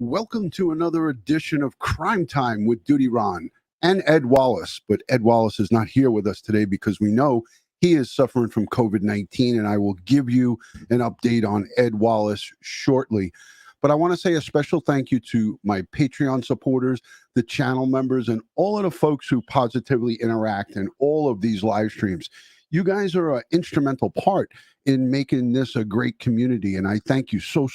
Welcome to another edition of Crime Time with DutyRon and Ed Wallace. But Ed Wallace is not here with us today because we know he is suffering from COVID-19, and I will give you an update on Ed Wallace shortly. But I want to say a special thank you to my Patreon supporters, the channel members, and all of the folks who positively interact in all of these live streams. You guys are an instrumental part in making this a great community, and I thank you so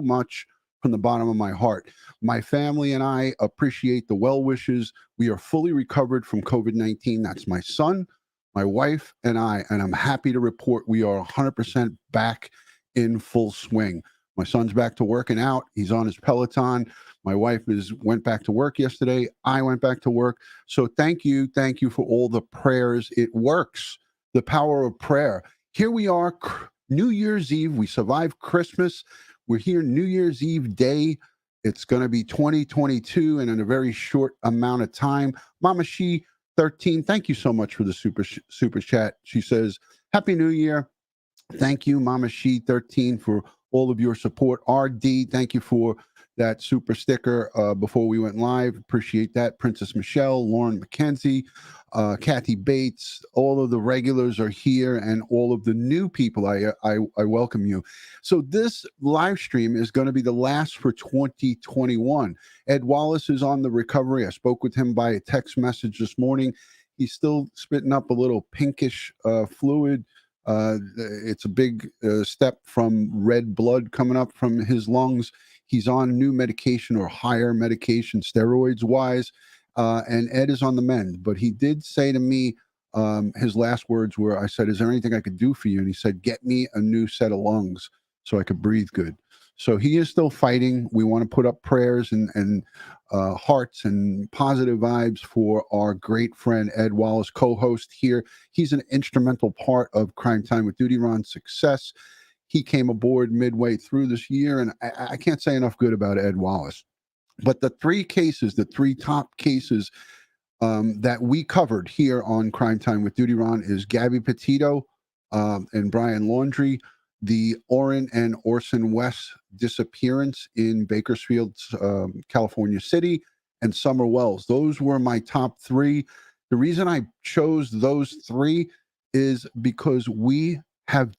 much from the bottom of my heart. My family and I appreciate the well wishes. We are fully recovered from COVID-19. That's my son, my wife, and I, and I'm happy to report we are 100% back in full swing. My son's back to working out. He's on his Peloton. My wife went back to work yesterday. I went back to work. So thank you for all the prayers. It works. The power of prayer. Here we are, New Year's Eve. We survived Christmas. We're here New Year's Eve day. It's going to be 2022 and in a very short amount of time. Mama She 13, thank you so much for the super chat. She says, Happy New Year. Thank you, Mama She 13, for all of your support. RD, thank you for that super sticker before we went live. Appreciate that. Princess Michelle, Lauren McKenzie, Kathy Bates, all of the regulars are here, and all of the new people, I welcome you. So this live stream is going to be the last for 2021. Ed Wallace is on the recovery. I spoke with him by a text message this morning. He's still spitting up a little pinkish fluid. It's a big step from red blood coming up from his lungs. He's on new medication or higher medication, steroids wise, and Ed is on the mend. But he did say to me, his last words were, I said, is there anything I could do for you? And he said, get me a new set of lungs so I could breathe good. So he is still fighting. We want to put up prayers and hearts and positive vibes for our great friend Ed Wallace, co-host here. He's an instrumental part of Crime Time with DutyRon's success. He came aboard midway through this year, and I can't say enough good about Ed Wallace. But the three top cases that we covered here on Crime Time with DutyRon is Gabby Petito and Brian Laundrie, the Orrin and Orson West disappearance in Bakersfield, California City, and Summer Wells. Those were my top three. The reason I chose those three is because we have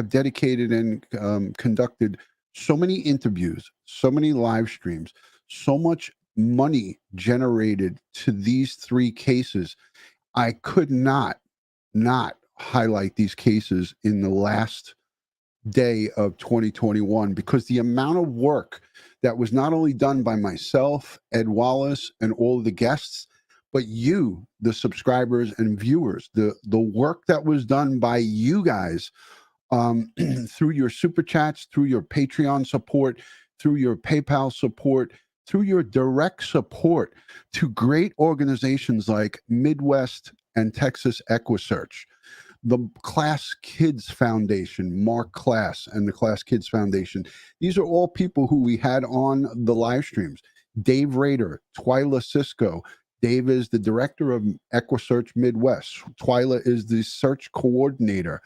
dedicated and conducted so many interviews, so many live streams, so much money generated to these three cases. I could not highlight these cases in the last day of 2021 because the amount of work that was not only done by myself, Ed Wallace, and all of the guests, but you, the subscribers and viewers, the work that was done by you guys through your super chats, through your Patreon support, through your PayPal support, through your direct support to great organizations like Midwest and Texas EquuSearch, the Class Kids Foundation, Mark Class and the Class Kids Foundation. These are all people who we had on the live streams. Dave Rader, Twyla Cisco. Dave is the director of EquuSearch Midwest. Twyla is the search coordinator.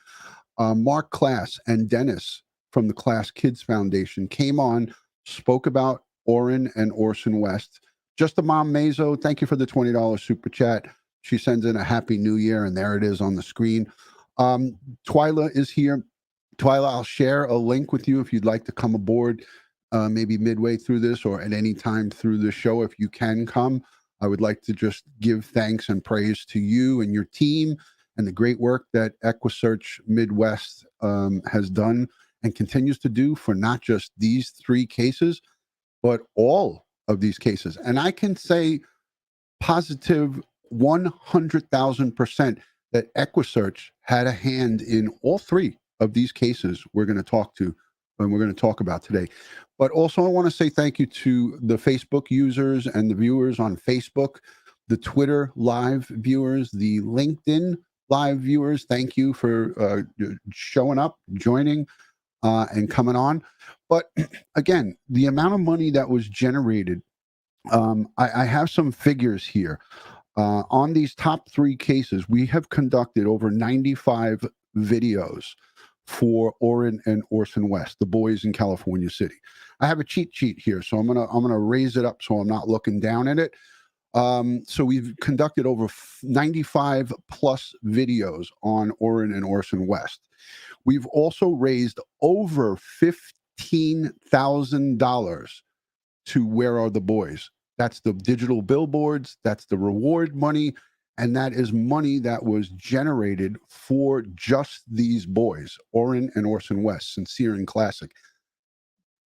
Mark Class and Dennis from the Class Kids Foundation came on, spoke about Orrin and Orson West. Just a Mom Mazo, thank you for the $20 super chat. She sends in a Happy New Year, and there it is on the screen. Twyla is here. Twyla, I'll share a link with you if you'd like to come aboard, maybe midway through this or at any time through the show. If you can come, I would like to just give thanks and praise to you and your team and the great work that EquuSearch Midwest has done and continues to do for not just these three cases, but all of these cases. And I can say positive 100,000% that EquuSearch had a hand in all three of these cases we're going to talk to and we're going to talk about today. But also I want to say thank you to the Facebook users and the viewers on Facebook, the Twitter live viewers, the LinkedIn live viewers. Thank you for showing up, joining, and coming on. But again, the amount of money that was generated, I have some figures here. On these top three cases, we have conducted over 95 videos for Orrin and Orson West, the boys in California City. I have a cheat sheet here, so I'm gonna raise it up so I'm not looking down at it. So we've conducted over 95 plus videos on Orrin and Orson West. We've also raised over $15,000 to Where Are the Boys? That's the digital billboards, that's the reward money, and that is money that was generated for just these boys, Orrin and Orson West, sincere and classic.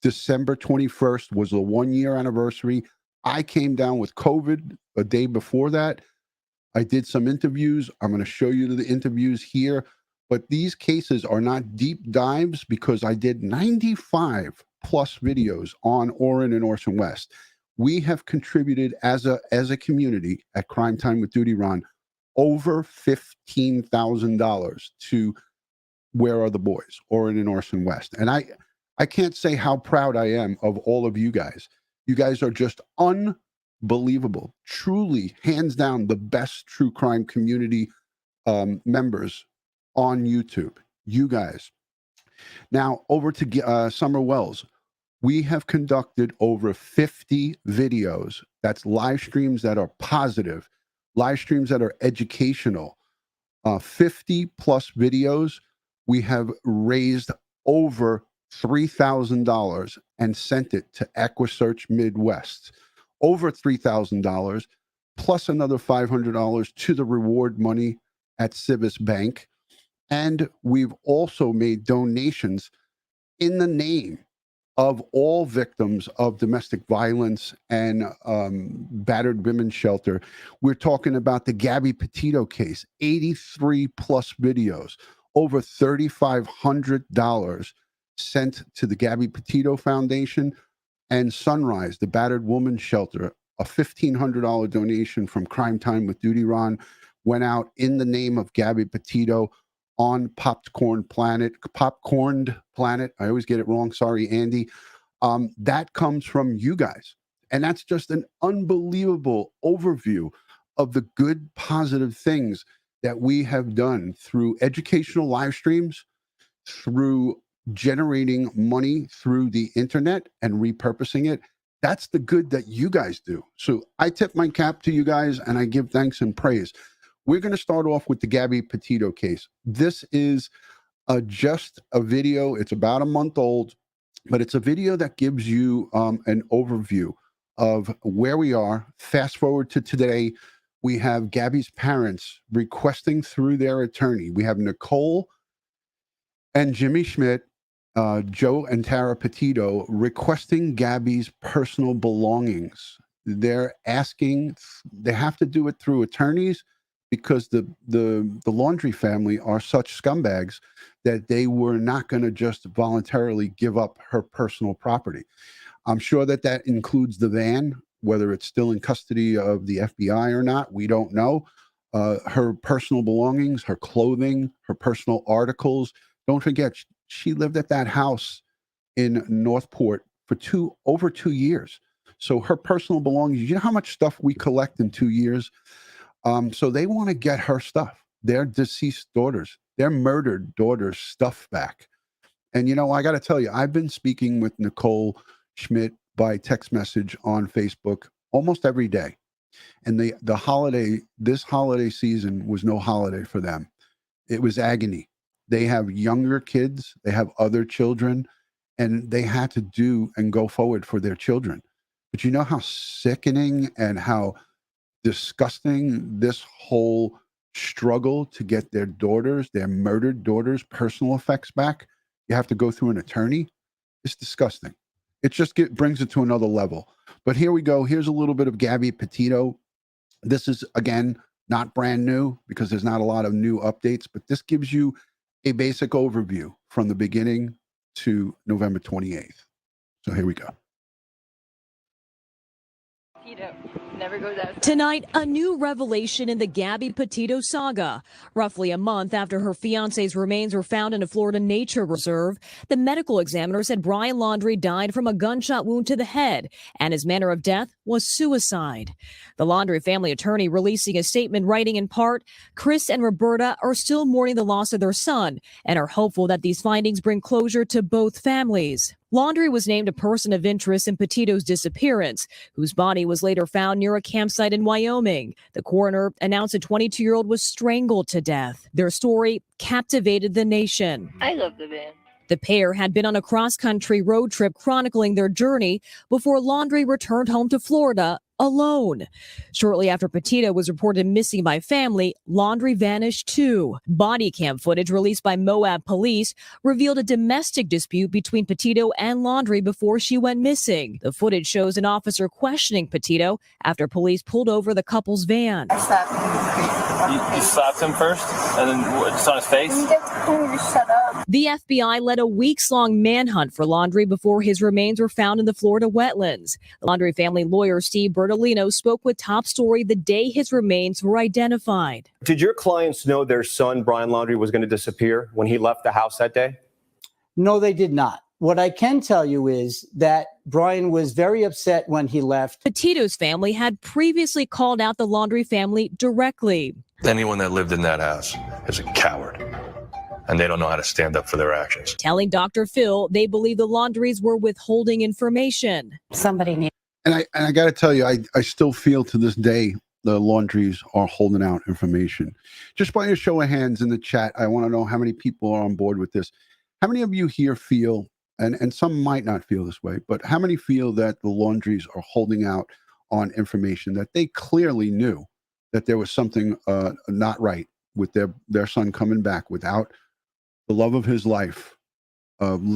December 21st was the 1-year anniversary. I came down with COVID a day before that. I did some interviews. I'm going to show you the interviews here. But these cases are not deep dives because I did 95 plus videos on Orrin and Orson West. We have contributed as a community at Crime Time with DutyRon over $15,000 to Where Are the Boys, Orrin and Orson West. And I can't say how proud I am of all of you guys. You guys are just unbelievable. Truly, hands down, the best true crime community members on YouTube. You guys. Now, over to Summer Wells. We have conducted over 50 videos. That's live streams that are positive, live streams that are educational. 50 plus videos. We have raised over $3,000 and sent it to EquuSearch Midwest. Over $3,000 plus another $500 to the reward money at Civis Bank. And we've also made donations in the name of all victims of domestic violence and battered women's shelter. We're talking about the Gabby Petito case, 83 plus videos, over $3,500 sent to the Gabby Petito Foundation, and Sunrise, the battered women's shelter, a $1,500 donation from Crime Time with DutyRon went out in the name of Gabby Petito on Popcorned Planet. I always get it wrong. Sorry, Andy. That comes from you guys. And that's just an unbelievable overview of the good, positive things that we have done through educational live streams, through generating money through the internet and repurposing it. That's the good that you guys do. So I tip my cap to you guys and I give thanks and praise. We're going to start off with the Gabby Petito case. This is just a video. It's about a month old, but it's a video that gives you an overview of where we are. Fast forward to today, we have Gabby's parents requesting through their attorney. We have Nicole and Jimmy Schmidt, Joe and Tara Petito requesting Gabby's personal belongings. They're asking, they have to do it through attorneys because the Laundrie family are such scumbags that they were not going to just voluntarily give up her personal property. I'm sure that that includes the van, whether it's still in custody of the FBI or not, we don't know. Her personal belongings, her clothing, her personal articles. Don't forget, she lived at that house in Northport for over 2 years. So her personal belongings, you know how much stuff we collect in 2 years? So they want to get her stuff, their deceased daughters, their murdered daughters' stuff back. And, you know, I got to tell you, I've been speaking with Nicole Schmidt by text message on Facebook almost every day. And this holiday season was no holiday for them. It was agony. They have younger kids, they have other children, and they had to do and go forward for their children. But you know how sickening and how disgusting this whole struggle to get their daughters, their murdered daughters' personal effects back, you have to go through an attorney. It's disgusting. It just brings it to another level. But here we go. Here's a little bit of Gabby Petito. This is, again, not brand new because there's not a lot of new updates, but this gives you a basic overview from the beginning to November 28th. So here we go. Petito. Never goes outside. Tonight, a new revelation in the Gabby Petito saga. Roughly a month after her fiance's remains were found in a Florida nature reserve, the medical examiner said Brian Laundrie died from a gunshot wound to the head, and his manner of death was suicide. The Laundrie family attorney releasing a statement writing in part, Chris and Roberta are still mourning the loss of their son and are hopeful that these findings bring closure to both families. Laundrie was named a person of interest in Petito's disappearance, whose body was later found near a campsite in Wyoming. The coroner announced a 22-year-old was strangled to death. Their story captivated the nation. I love the band. The pair had been on a cross-country road trip chronicling their journey before Laundrie returned home to Florida alone. Shortly after Petito was reported missing by family, Laundrie vanished too. Body cam footage released by Moab police revealed a domestic dispute between Petito and Laundrie before she went missing. The footage shows an officer questioning Petito after police pulled over the couple's van. I slapped him in the face. You slapped him first, and then just on his face? You just told me to shut up. The FBI led a weeks-long manhunt for Laundrie before his remains were found in the Florida wetlands. The Laundrie family lawyer Steve Bertolino spoke with Top Story the day his remains were identified. Did your clients know their son, Brian Laundrie, was going to disappear when he left the house that day? No, they did not. What I can tell you is that Brian was very upset when he left. Petito's family had previously called out the Laundrie family directly. Anyone that lived in that house is a coward, and they don't know how to stand up for their actions. Telling Dr. Phil they believe the Laundries were withholding information. Somebody needs. And I got to tell you, I still feel to this day the Laundries are holding out information. Just by a show of hands in the chat, I want to know how many people are on board with this. How many of you here feel, and some might not feel this way, but how many feel that the Laundries are holding out on information that they clearly knew that there was something not right with their son coming back without the love of his life,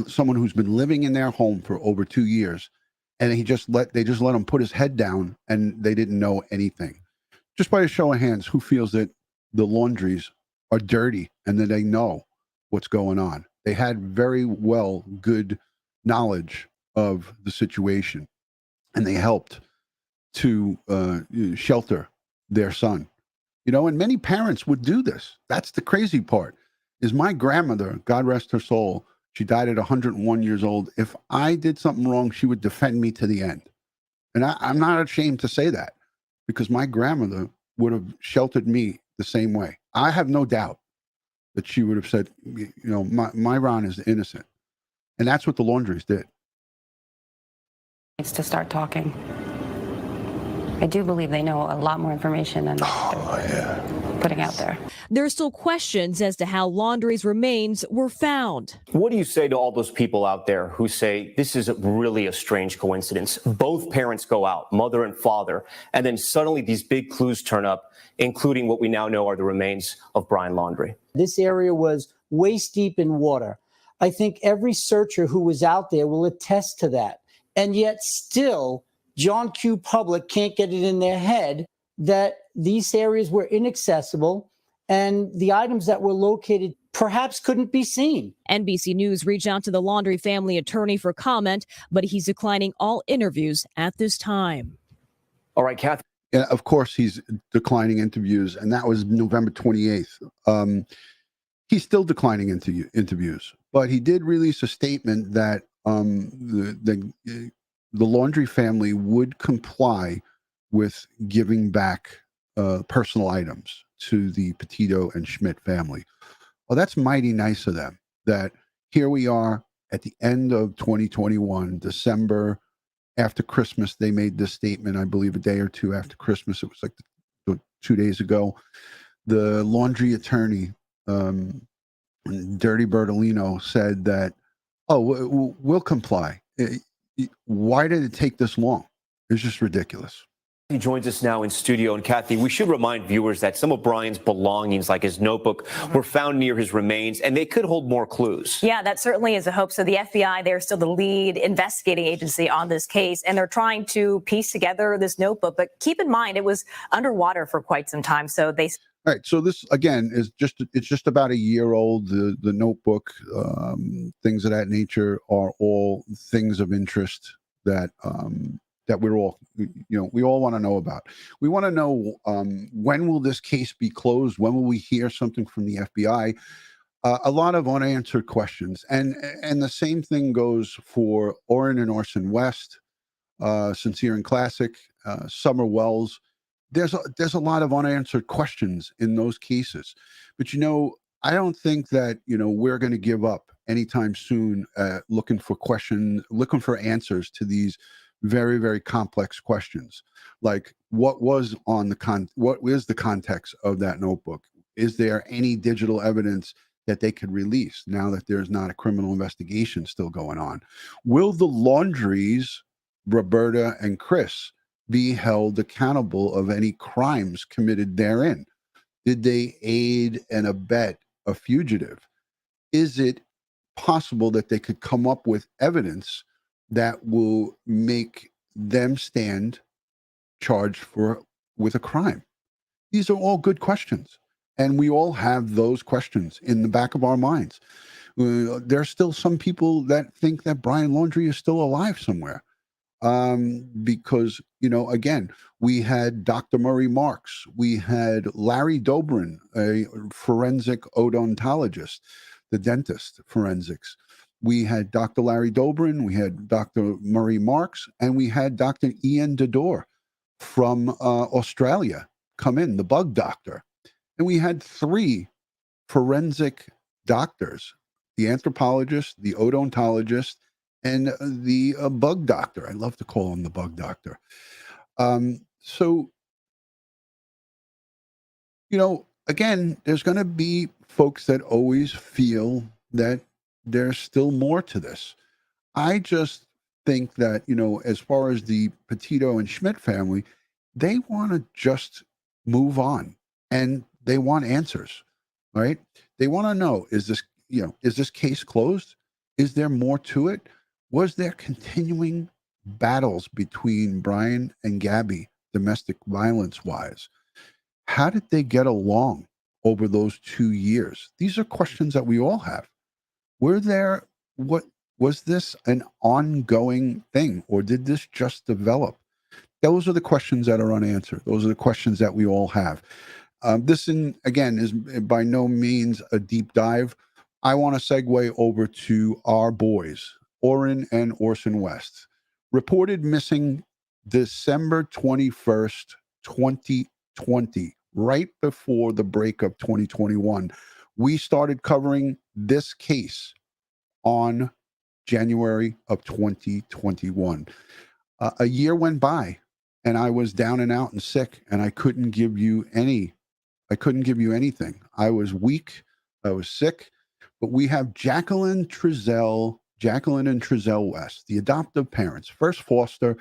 someone who's been living in their home for over 2 years, and they just let him put his head down, and they didn't know anything. Just by a show of hands, who feels that the Laundries are dirty and that they know what's going on? They had very good knowledge of the situation, and they helped to shelter their son. You know, and many parents would do this. That's the crazy part. Is my grandmother, God rest her soul, she died at 101 years old. If I did something wrong, she would defend me to the end. And I'm not ashamed to say that, because my grandmother would have sheltered me the same way. I have no doubt that she would have said, you know, my Ron is innocent. And that's what the Laundries did. Needs to start talking. I do believe they know a lot more information than they're putting out there. There are still questions as to how Laundrie's remains were found. What do you say to all those people out there who say this is really a strange coincidence? Both parents go out, mother and father, and then suddenly these big clues turn up, including what we now know are the remains of Brian Laundrie. This area was waist deep in water. I think every searcher who was out there will attest to that. And yet still, John Q. Public can't get it in their head that these areas were inaccessible and the items that were located perhaps couldn't be seen. NBC News reached out to the Laundrie family attorney for comment, but he's declining all interviews at this time. All right, Kathy. Yeah, of course, he's declining interviews, and that was November 28th. He's still declining interviews, but he did release a statement that the Laundrie family would comply with giving back personal items to the Petito and Schmidt family. Well, that's mighty nice of them. That here we are at the end of 2021, December, after Christmas, they made this statement, I believe a day or two after Christmas. It was like 2 days ago. The Laundrie attorney, Dirty Bertolino, said that, we'll comply. Why did it take this long? It's just ridiculous. He joins us now in studio. And Kathy, we should remind viewers that some of Brian's belongings, like his notebook, were found near his remains, and they could hold more clues. Yeah, that certainly is a hope. So the FBI, they're still the lead investigating agency on this case, and they're trying to piece together this notebook. But keep in mind, it was underwater for quite some time. So they... All right. So this, again, is just about a year old. The notebook, things of that nature are all things of interest that that we all want to know about. We want to know when will this case be closed? When will we hear something from the FBI? A lot of unanswered questions, and the same thing goes for Orrin and Orson West, Sincere and Classic, Summer Wells. There's a lot of unanswered questions in those cases, but I don't think that we're going to give up anytime soon, looking for answers to these very, very complex questions, like what is the context of that notebook? Is there any digital evidence that they could release now that there's not a criminal investigation still going on? Will the Laundries, Roberta and Chris, be held accountable of any crimes committed therein? Did they aid and abet a fugitive? Is it possible that they could come up with evidence that will make them stand charged with a crime? These are all good questions, and we all have those questions in the back of our minds. There's still some people that think that Brian Laundrie is still alive somewhere, because again, we had Dr. Murray Marks, we had Larry Dobrin, a forensic odontologist, the dentist forensics. We had Dr. Larry Dobrin, we had Dr. Murray Marks, and we had Dr. Ian Dador from Australia come in, the bug doctor. And we had 3 forensic doctors, the anthropologist, the odontologist, and the bug doctor. I love to call him the bug doctor. So, again, there's going to be folks that always feel that there's still more to this. I just think that, as far as the Petito and Schmidt family, they want to just move on, and they want answers, right? They want to know, is this case closed? Is there more to it? Was there continuing battles between Brian and Gabby, domestic violence wise? How did they get along over those 2 years? These are questions that we all have. Was this an ongoing thing, or did this just develop? Those are the questions that are unanswered. Those are the questions that we all have. This, again, is by no means a deep dive. I want to segue over to our boys, Orrin and Orson West, reported missing December 21st, 2020, right before the break of 2021. We started covering this case on January of 2021. A year went by, and I was down and out and sick, and I couldn't give you anything. I was weak. I was sick. But we have Jacqueline and Trezell West, the adoptive parents, first foster.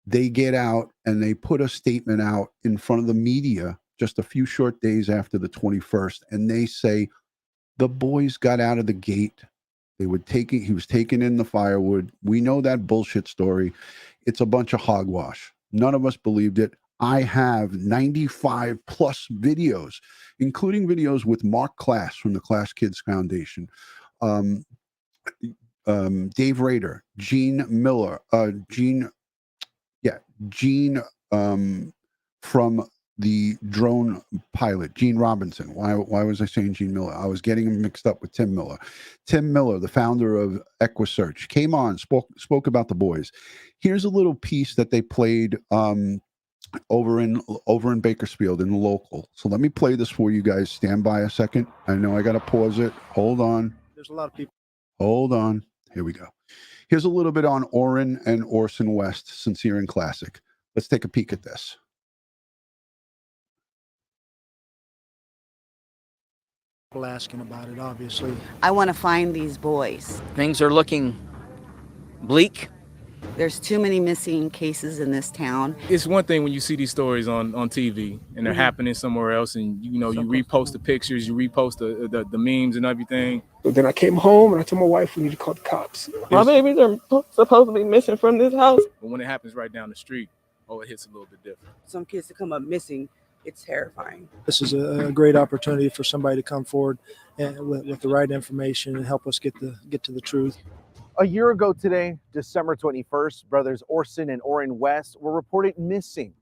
They get out and they put a statement out in front of the media just a few short days after the 21st. And they say the boys got out of the gate. He was taking in the firewood. We know that bullshit story. It's a bunch of hogwash. None of us believed it. I have 95 plus videos, including videos with Mark Class from the Class Kids Foundation, Dave Rader, Gene Miller, Gene from the drone pilot, Gene Robinson. Why was I saying Gene Miller? I was getting him mixed up with Tim Miller. Tim Miller, the founder of EquuSearch, came on, spoke about the boys. Here's a little piece that they played over in Bakersfield in the local. So let me play this for you guys. Stand by a second. I know I got to pause it. Hold on. There's a lot of people. Hold on. Here we go. Here's a little bit on Orrin and Orson West, Sincere and Classic. Let's take a peek at this. People asking about it, obviously. I want to find these boys. Things are looking bleak. There's too many missing cases in this town. It's one thing when you see these stories on TV and they're happening somewhere else, and you repost the pictures, you repost the memes and everything. But then I came home and I told my wife we need to call the cops. My babies are supposed to be missing from this house. But when it happens right down the street, it hits a little bit different. Some kids to come up missing, it's terrifying. This is a great opportunity for somebody to come forward and with the right information and help us get to the truth. A year ago today, December 21st, brothers Orson and Orrin West were reported missing.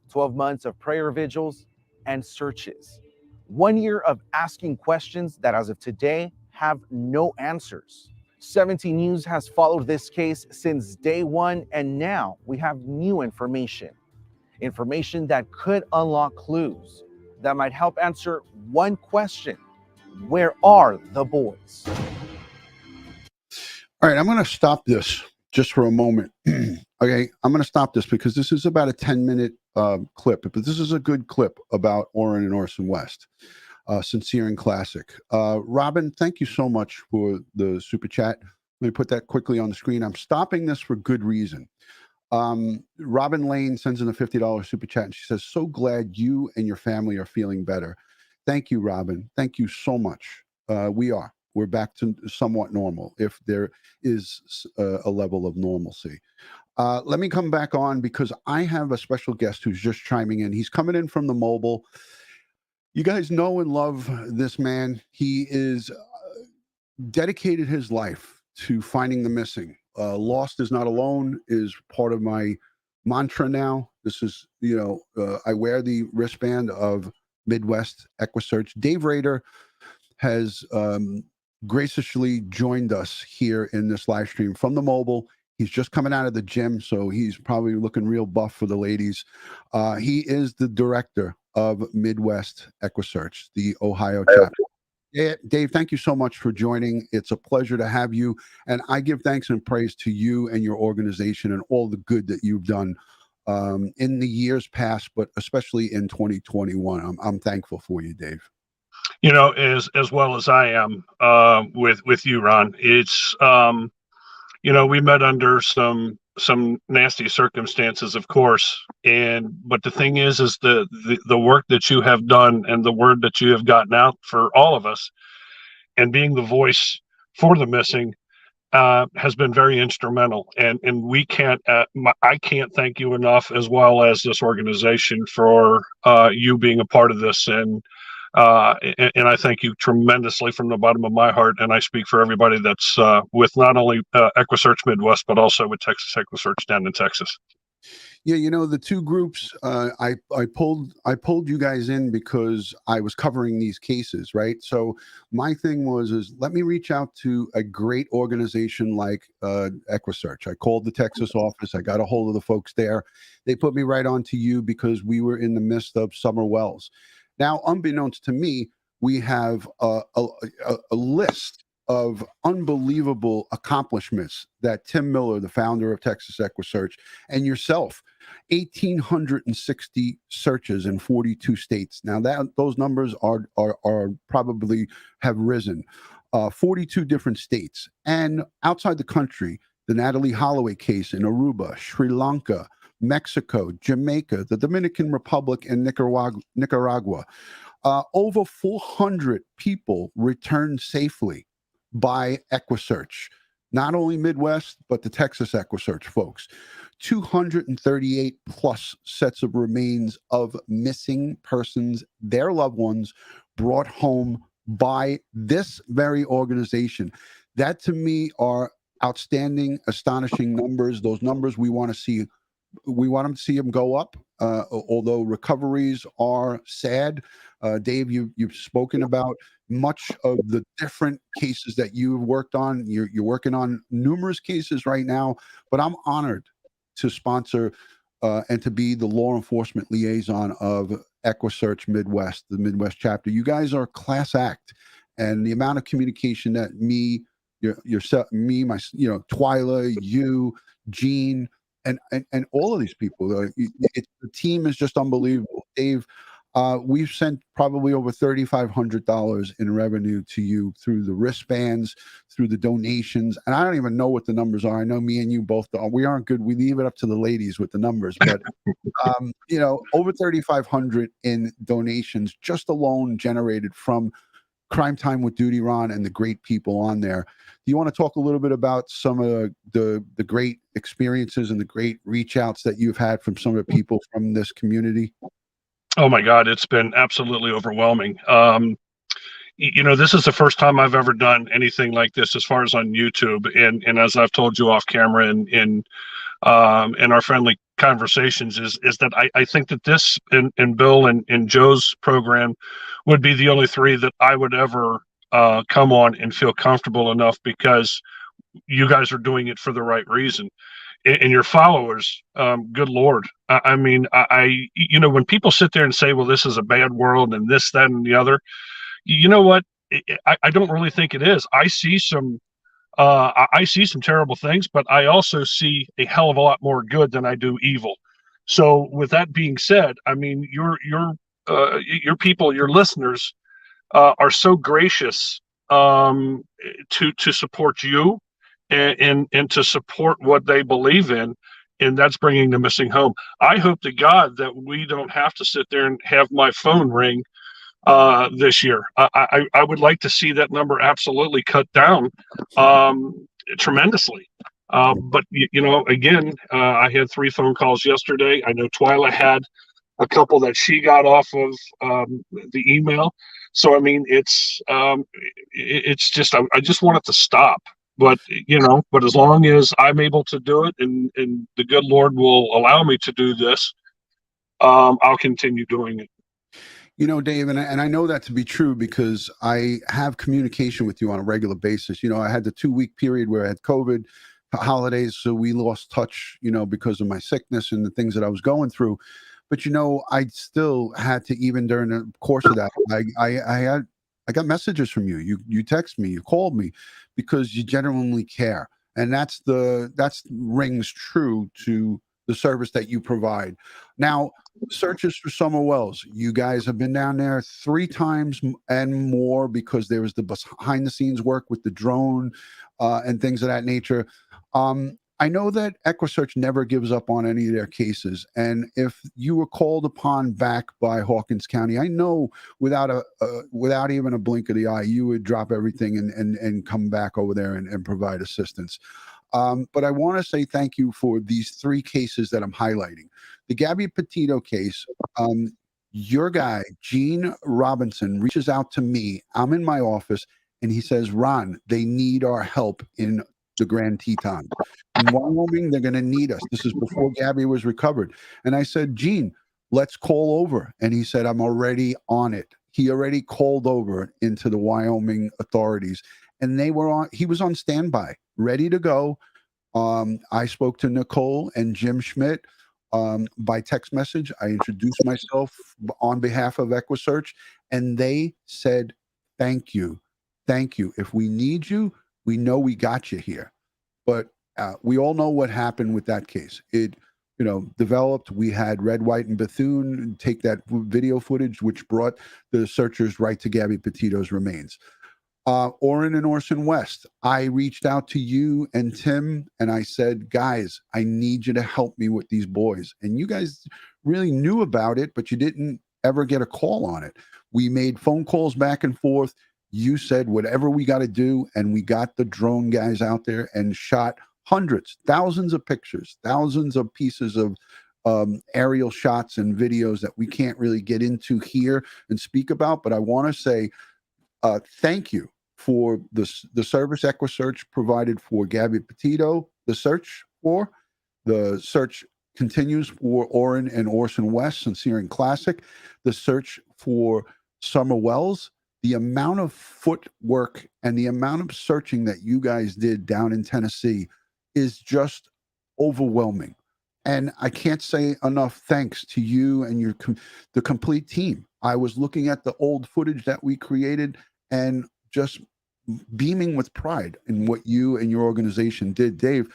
12 months of prayer vigils and searches. 1 year of asking questions that as of today have no answers. 17 News has followed this case since day one, and now we have new information. Information that could unlock clues that might help answer one question: where are the boys? All right, I'm going to stop this just for a moment. Okay, I'm going to stop this because this is about a 10-minute clip, but this is a good clip about Orrin and Orson West. Sincere and classic. Robin, thank you so much for the super chat. Let me put that quickly on the screen. I'm stopping this for good reason. Robin Lane sends in a $50 super chat, and she says, "So glad you and your family are feeling better." Thank you, Robin. Thank you so much. We're back to somewhat normal, if there is a level of normalcy. Let me come back on because I have a special guest who's just chiming in. He's coming in from the mobile. You guys know and love this man. He is dedicated his life to finding the missing. Lost is not alone is part of my mantra now. This is, I wear the wristband of Midwest EquuSearch. Dave Rader has graciously joined us here in this live stream from the mobile. He's just coming out of the gym, so he's probably looking real buff for the ladies. He is the director of Midwest EquuSearch, the Ohio chapter. Dave, thank you so much for joining. It's a pleasure to have you, and I give thanks and praise to you and your organization and all the good that you've done in the years past, but especially in 2021. I'm thankful for you, Dave. As well as I am with you, Ron. It's we met under some nasty circumstances, of course, but the thing is the work that you have done and the word that you have gotten out for all of us, and being the voice for the missing, has been very instrumental. And we can't I can't thank you enough, as well as this organization, for you being a part of this. And I thank you tremendously from the bottom of my heart, and I speak for everybody that's with not only EquuSearch Midwest, but also with Texas EquuSearch down in Texas. Yeah, the two groups, I pulled you guys in because I was covering these cases, right? So my thing is let me reach out to a great organization like EquuSearch. I called the Texas office. I got a hold of the folks there. They put me right on to you because we were in the midst of summer wells. Now, unbeknownst to me, we have a list of unbelievable accomplishments that Tim Miller, the founder of Texas EquuSearch, and yourself, 1,860 searches in 42 states. Now, those numbers are probably have risen. 42 different states. And outside the country, the Natalie Holloway case in Aruba, Sri Lanka, Mexico, Jamaica, the Dominican Republic, and Nicaragua. Over 400 people returned safely by EquuSearch. Not only Midwest, but the Texas EquuSearch folks. 238 plus sets of remains of missing persons, their loved ones, brought home by this very organization. That, to me, are outstanding, astonishing numbers. Those numbers we want to see. We want them to see them go up, although recoveries are sad. Dave, you've spoken about much of the different cases that you've worked on. You're working on numerous cases right now, but I'm honored to sponsor and to be the law enforcement liaison of EquuSearch Midwest, the Midwest chapter. You guys are a class act, and the amount of communication that Twyla, you, Gene, and all of these people, the team is just unbelievable. Dave, we've sent probably over $3,500 in revenue to you through the wristbands, through the donations, and I don't even know what the numbers are. I know me and you both we aren't good. We leave it up to the ladies with the numbers, but over $3,500 in donations just alone generated from Crime Time with DutyRon and the great people on there. Do you want to talk a little bit about some of the great experiences and the great reach outs that you've had from some of the people from this community? Oh my God, it's been absolutely overwhelming. this is the first time I've ever done anything like this as far as on YouTube. And as I've told you off camera and in our friendly conversations is that I think that this and Bill and Joe's program would be the only three that I would ever come on and feel comfortable enough, because you guys are doing it for the right reason. And your followers, good Lord. I mean, when people sit there and say, well, this is a bad world and this, that, and the other, you know what? I don't really think it is. I see some terrible things, but I also see a hell of a lot more good than I do evil. So with that being said, I mean, your people, your listeners, are so gracious to support you and to support what they believe in, and that's bringing the missing home. I hope to God that we don't have to sit there and have my phone ring this year. I would like to see that number absolutely cut down tremendously. But again, I had 3 phone calls yesterday. I know Twyla had a couple that she got off of the email. So I mean, it's just I just want it to stop. But but as long as I'm able to do it, and the good Lord will allow me to do this, I'll continue doing it. Dave, and I know that to be true because I have communication with you on a regular basis. I had the 2-week period where I had COVID holidays, so we lost touch, because of my sickness and the things that I was going through. But I still had to, even during the course of that, I got messages from you. You text me, you called me, because you genuinely care, and that's rings true to the service that you provide. Now, searches for Summer Wells, you guys have been down there 3 times and more, because there was the behind the scenes work with the drone and things of that nature. I know that EquuSearch never gives up on any of their cases, and if you were called upon back by Hawkins County, I know without even a blink of the eye, you would drop everything and come back over there and provide assistance. But I want to say thank you for these 3 cases that I'm highlighting. The Gabby Petito case, your guy, Gene Robinson, reaches out to me. I'm in my office, and he says, Ron, they need our help in the Grand Teton. In Wyoming, they're going to need us. This is before Gabby was recovered. And I said, Gene, let's call over. And he said, I'm already on it. He already called over into the Wyoming authorities, and he was on standby, ready to go. I spoke to Nicole and Jim Schmidt by text message. I introduced myself on behalf of EquuSearch, and they said, thank you. Thank you. If we need you, we know we got you here. But we all know what happened with that case. It, developed. We had Red, White, and Bethune take that video footage, which brought the searchers right to Gabby Petito's remains. Orrin and Orson West, I reached out to you and Tim, and I said, guys, I need you to help me with these boys. And you guys really knew about it, but you didn't ever get a call on it. We made phone calls back and forth. You said whatever we got to do, and we got the drone guys out there and shot hundreds, thousands of pictures, thousands of pieces of aerial shots and videos that we can't really get into here and speak about. But I want to say thank you for the service EquuSearch provided for Gabby Petito. The search continues for Orrin and Orson West, Sincere and Classic. The search for Summer Wells. The amount of footwork and the amount of searching that you guys did down in Tennessee is just overwhelming. And I can't say enough thanks to you and the complete team. I was looking at the old footage that we created and just beaming with pride in what you and your organization did. Dave,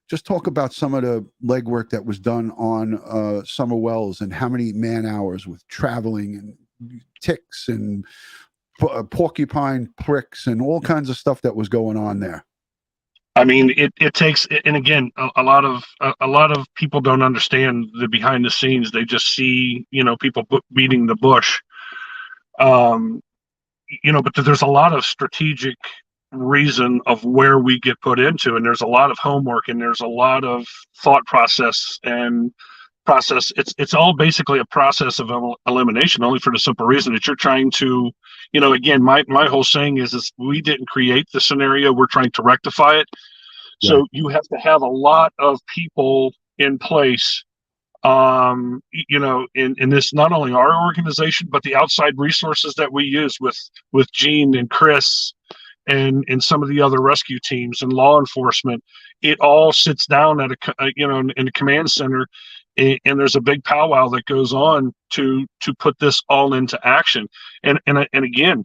just talk about some of the legwork that was done on Summer Wells, and how many man hours with traveling and ticks and porcupine pricks and all kinds of stuff that was going on there. I mean, it takes, and again, a lot of people don't understand the behind the scenes. They just see, people beating the bush. But there's a lot of strategic reason of where we get put into, and there's a lot of homework, and there's a lot of thought process and process. It's all basically a process of elimination, only for the simple reason that you're trying to, again, my whole saying is we didn't create the scenario, we're trying to rectify it. So Yeah. you have to have a lot of people in place, in this, not only our organization, but the outside resources that we use with Gene and Chris and some of the other rescue teams and law enforcement. It all sits down at in a command center, and there's a big powwow that goes on to put this all into action. And again,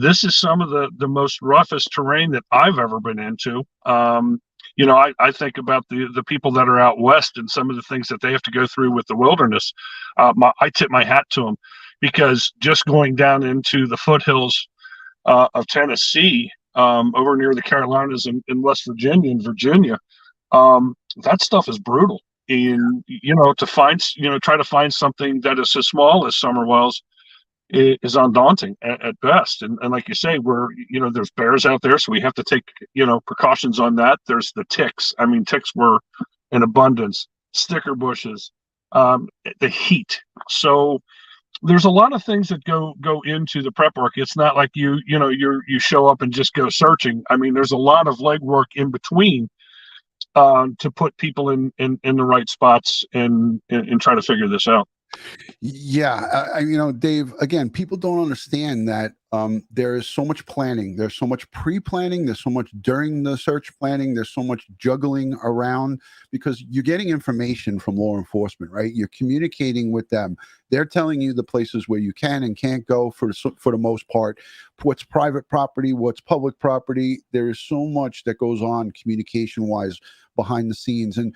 this is some of the most roughest terrain that I've ever been into. I think about the people that are out west and some of the things that they have to go through with the wilderness. I tip my hat to them, because just going down into the foothills of Tennessee, over near the Carolinas and West Virginia and Virginia, that stuff is brutal. And to try to find something that is as small as Summer Wells is undaunting at best. And like you say, there's bears out there, so we have to take precautions on that. There's the ticks. I mean, ticks were in abundance. Sticker bushes, the heat. So there's a lot of things that go into the prep work. It's not like you show up and just go searching. I mean, there's a lot of legwork in between to put people in the right spots and try to figure this out. Yeah, Dave, again, people don't understand that there is so much planning. There's so much pre-planning. There's so much during the search planning. There's so much juggling around, because you're getting information from law enforcement, right? You're communicating with them. They're telling you the places where you can and can't go for the most part, what's private property, what's public property. There is so much that goes on communication-wise behind the scenes. And,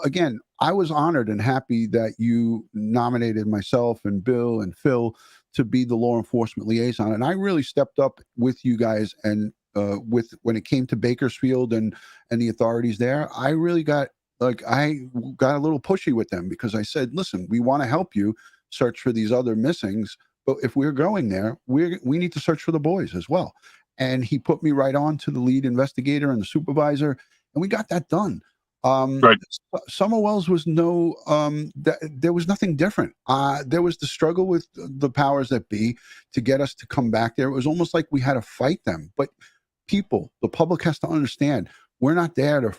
again, I was honored and happy that you nominated myself and Bill and Phil to be the law enforcement liaison. And I really stepped up with you guys, and when it came to Bakersfield and the authorities there, I really got a little pushy with them, because I said, listen, we want to help you search for these other missings, but if we're going there, we need to search for the boys as well. And he put me right on to the lead investigator and the supervisor, and we got that done. Right. Summer Wells was there was nothing different. There was the struggle with the powers that be to get us to come back there. It was almost like we had to fight them. But the public has to understand, we're not there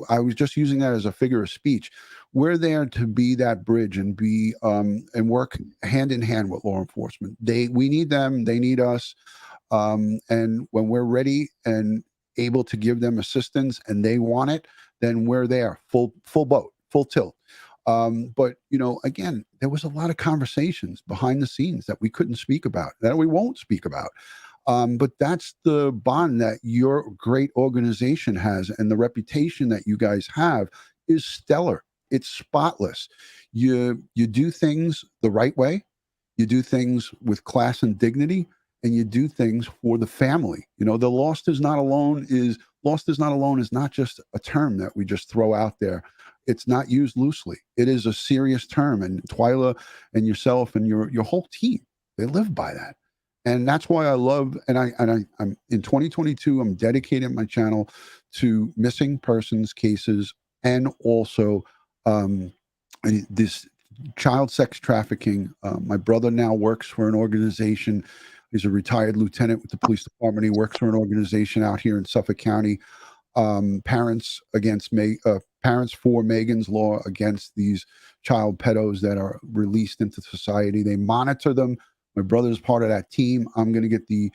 I was just using that as a figure of speech. We're there to be that bridge and be and work hand in hand with law enforcement. We need them, they need us. And when we're ready and able to give them assistance and they want it, then we're there, full boat, full tilt. But again, there was a lot of conversations behind the scenes that we couldn't speak about, that we won't speak about. But that's the bond that your great organization has, and the reputation that you guys have is stellar. It's spotless. You do things the right way. You do things with class and dignity, and you do things for the family. The lost is not alone is not just a term that we just throw out there. It's not used loosely. It is a serious term, and Twyla and yourself and your whole team, they live by that. And that's why I love, I'm in 2022, I'm dedicating my channel to missing persons cases, and also this child sex trafficking. My brother now works for an organization. He's a retired lieutenant with the police department. He works for an organization out here in Suffolk County. Parents for Megan's Law against these child pedos that are released into society. They monitor them. My brother's part of that team. I'm going to get the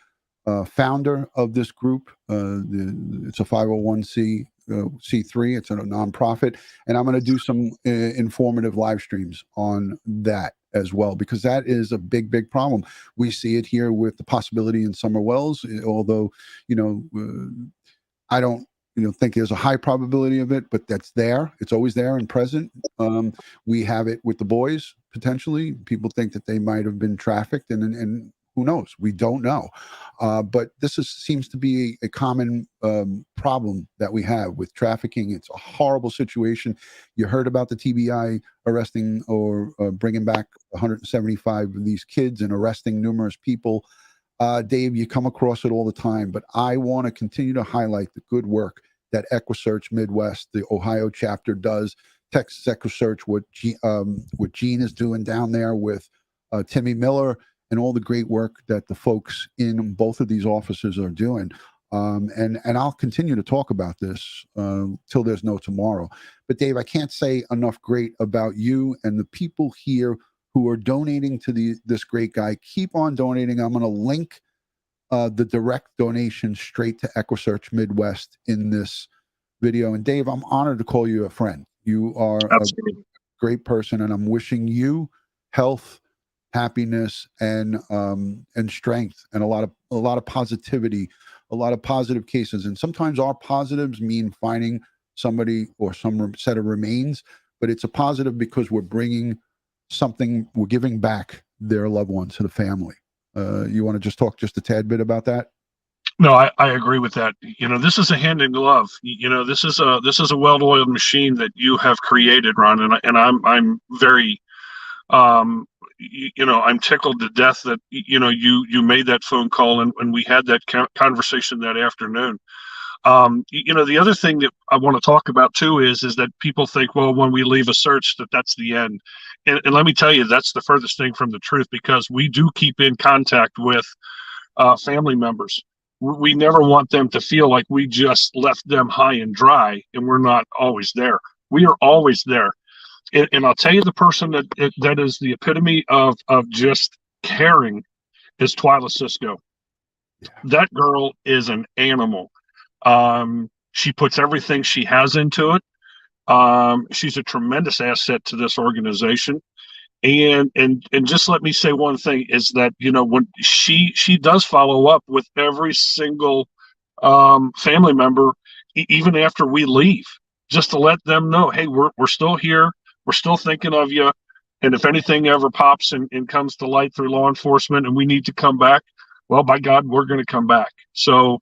founder of this group. It's a 501c3. It's a nonprofit, and I'm going to do some informative live streams on that as well, because that is a big problem. We see it here with the possibility in Summer Wells, although I don't think there's a high probability of it, but that's there. It's always there and present. We have it with the boys, potentially. People think that they might have been trafficked, and who knows? We don't know. But this seems to be a common problem that we have with trafficking. It's a horrible situation. You heard about the TBI arresting or bringing back 175 of these kids and arresting numerous people. Dave, you come across it all the time, but I want to continue to highlight the good work that EquuSearch Midwest, the Ohio chapter, does Texas EquuSearch, what Gene is doing down there with Timmy Miller, and all the great work that the folks in both of these offices are doing. And I'll continue to talk about this till there's no tomorrow. But Dave, I can't say enough great about you and the people here who are donating to this great guy. Keep on donating. I'm going to link the direct donation straight to EquuSearch Midwest in this video. And Dave, I'm honored to call you a friend. You are Absolutely. a great person, and I'm wishing you health, happiness, and strength, and a lot of positivity, a lot of positive cases. And sometimes our positives mean finding somebody or some set of remains, but it's a positive because we're bringing something, we're giving back their loved one to the family. You want to just talk just a tad bit about that? No, I agree with that. This is a hand in glove. This is a well-oiled machine that you have created, Ron, and I'm very, I'm tickled to death that you made that phone call and we had that conversation that afternoon. The other thing that I want to talk about too is that people think, well, when we leave a search, that's the end. And let me tell you, that's the furthest thing from the truth, because we do keep in contact with family members. We never want them to feel like we just left them high and dry and we're not always there. We are always there. And I'll tell you, the person that is the epitome of just caring is Twyla Cisco. Yeah. That girl is an animal. She puts everything she has into it. She's a tremendous asset to this organization. And just let me say one thing is that, when she does follow up with every single family member, even after we leave, just to let them know, hey, we're still here. We're still thinking of you. And if anything ever pops and comes to light through law enforcement and we need to come back, well, by God, we're going to come back. So,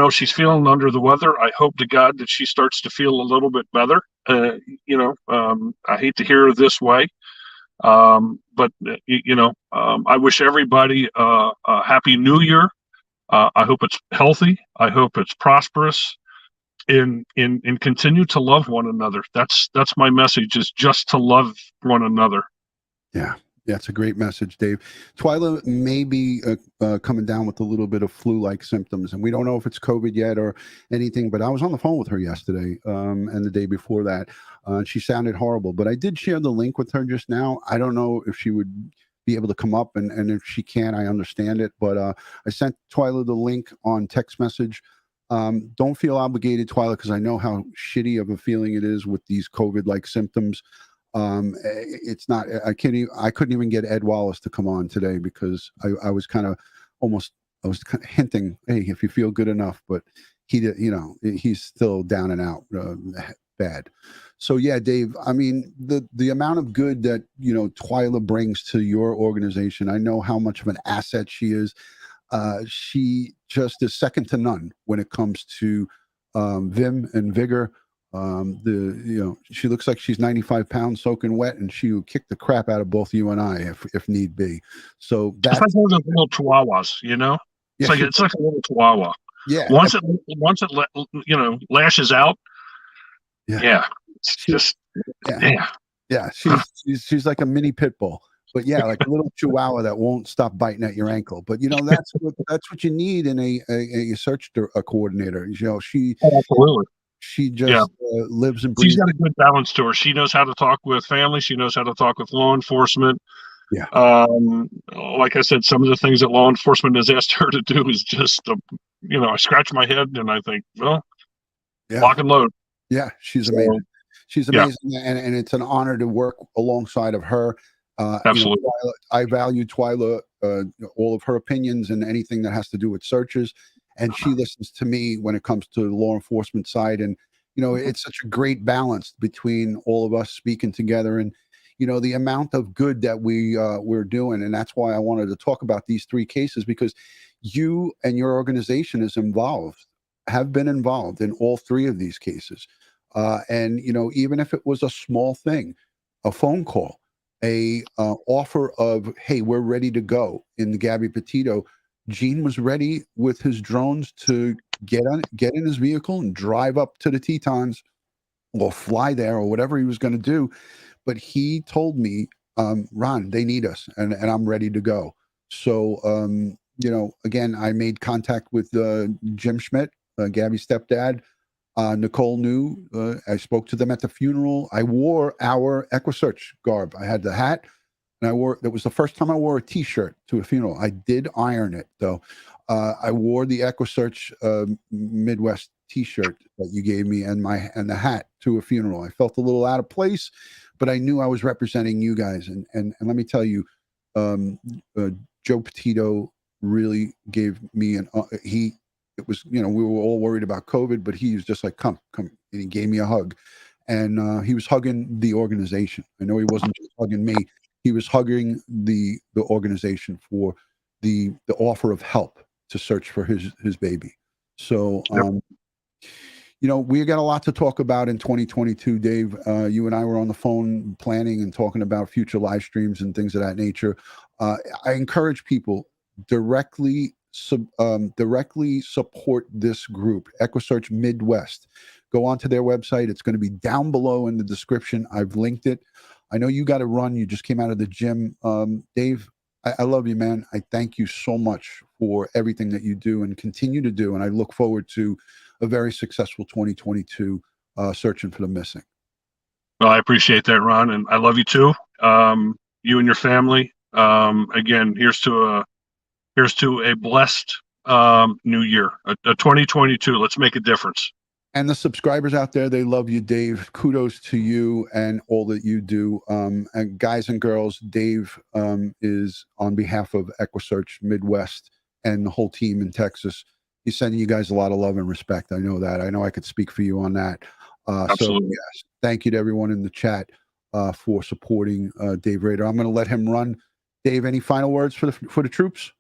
she's feeling under the weather. I hope to God that she starts to feel a little bit better. I hate to hear her this way, but I wish everybody a happy New Year. I hope it's healthy. I hope it's prosperous, and continue to love one another. That's my message, is just to love one another. Yeah. Yeah, it's a great message, Dave. Twyla may be coming down with a little bit of flu-like symptoms, and we don't know if it's COVID yet or anything, but I was on the phone with her yesterday and the day before that. She sounded horrible, but I did share the link with her just now. I don't know if she would be able to come up, and if she can, I understand it, but I sent Twyla the link on text message. Don't feel obligated, Twyla, because I know how shitty of a feeling it is with these COVID-like symptoms. It's not, I couldn't even get Ed Wallace to come on today because I was kind of hinting, hey, if you feel good enough, but he's still down and out bad. So yeah, Dave, I mean, the amount of good that, Twyla brings to your organization, I know how much of an asset she is. She just is second to none when it comes to vim and vigor. She looks like she's 95 pounds soaking wet, and she would kick the crap out of both you and I if need be. So that's like one of those little chihuahuas, It's like a little chihuahua. Yeah. Once it lashes out. Yeah. It's just yeah. She's like a mini pit bull. But yeah, like a little chihuahua that won't stop biting at your ankle. But that's what you need in a search coordinator. She absolutely. She just lives and breathes. She's got a good balance to her. She knows how to talk with family. She knows how to talk with law enforcement. Yeah. Like I said, some of the things that law enforcement has asked her to do is just, I scratch my head and I think, well, lock and load. Yeah, she's amazing. She's amazing, and it's an honor to work alongside of her. Absolutely. I value Twyla, all of her opinions and anything that has to do with searches. And she listens to me when it comes to the law enforcement side. And, it's such a great balance between all of us speaking together and, the amount of good that we're doing. And that's why I wanted to talk about these three cases, because you and your organization have been involved in all three of these cases. And, even if it was a small thing, a phone call, a offer of, hey, we're ready to go in the Gabby Petito, Gene was ready with his drones to get in his vehicle and drive up to the Tetons or fly there or whatever he was going to do. But he told me, Ron, they need us, and I'm ready to go. So, again, I made contact with Jim Schmidt, Gabby's stepdad. Nicole knew. I spoke to them at the funeral. I wore our EquuSearch garb. I had the hat, and that was the first time I wore a T-shirt to a funeral. I did iron it, though. I wore the EquuSearch Midwest T-shirt that you gave me and the hat to a funeral. I felt a little out of place, but I knew I was representing you guys. And let me tell you, Joe Petito really gave me it was, we were all worried about COVID, but he was just like, come, and he gave me a hug. And he was hugging the organization. I know he wasn't just hugging me. He was hugging the organization for the offer of help to search for his baby. So, we got a lot to talk about in 2022, Dave. You and I were on the phone planning and talking about future live streams and things of that nature. I encourage people directly support this group, EquuSearch Midwest. Go onto their website. It's going to be down below in the description. I've linked it. I know you got to run. You just came out of the gym. Dave, I love you, man. I thank you so much for everything that you do and continue to do. And I look forward to a very successful 2022 searching for the missing. Well, I appreciate that, Ron, and I love you too. You and your family. Again, here's to a blessed new year, a 2022. Let's make a difference. And the subscribers out there, they love you, Dave. Kudos to you and all that you do. And guys and girls, Dave is on behalf of EquuSearch Midwest and the whole team in Texas. He's sending you guys a lot of love and respect. I know that. I know I could speak for you on that. So, yes, thank you to everyone in the chat for supporting Dave Rader. I'm going to let him run. Dave, any final words for the troops?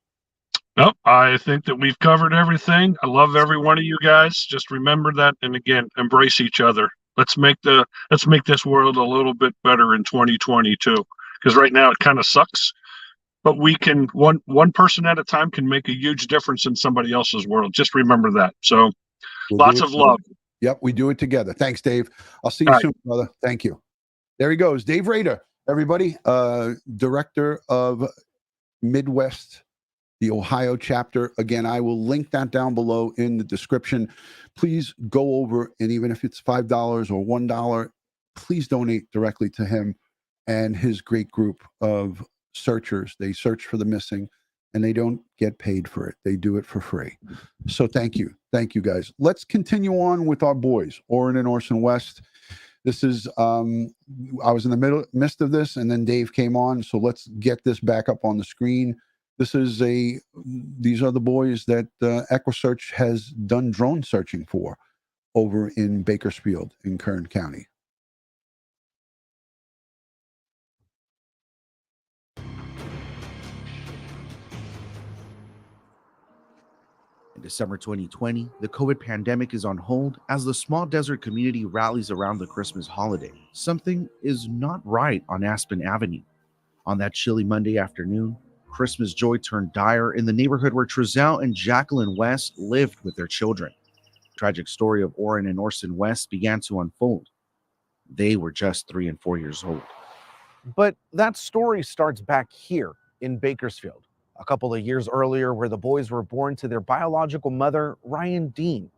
Nope. I think that we've covered everything. I love every one of you guys. Just remember that, and again, embrace each other. Let's make this world a little bit better in 2022. Because right now it kind of sucks, but we can one person at a time can make a huge difference in somebody else's world. Just remember that. So, lots of love. Yep, we do it together. Thanks, Dave. I'll see you soon, brother. Thank you. There he goes, Dave Rader. Everybody, director of Midwest, the Ohio chapter. Again, I will link that down below in the description. Please go over, and even if it's $5 or $1, please donate directly to him and his great group of searchers. They search for the missing, and they don't get paid for it. They do it for free. So thank you. Thank you, guys. Let's continue on with our boys, Orrin and Orson West. This is, I was in the midst of this, and then Dave came on. So let's get this back up on the screen. These are the boys that EquuSearch has done drone searching for over in Bakersfield in Kern County. In December 2020, the COVID pandemic is on hold as the small desert community rallies around the Christmas holiday. Something is not right on Aspen Avenue. On that chilly Monday afternoon, Christmas joy turned dire in the neighborhood where Trezell and Jacqueline West lived with their children. The tragic story of Orrin and Orson West began to unfold. They were just 3 and 4 years old. But that story starts back here in Bakersfield, a couple of years earlier, where the boys were born to their biological mother, Ryan Dean.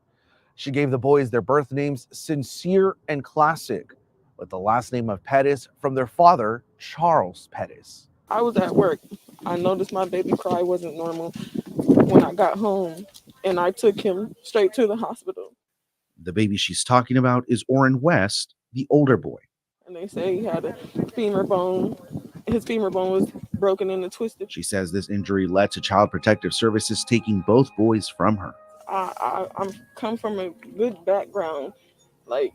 She gave the boys their birth names Sincere and Classic, with the last name of Pettis from their father, Charles Pettis. I was at work. I noticed my baby cry wasn't normal when I got home, and I took him straight to the hospital. The baby she's talking about is Orrin West, the older boy. And they say he had a femur bone. His femur bone was broken and twisted. She says this injury led to Child Protective Services taking both boys from her. I come from a good background. Like,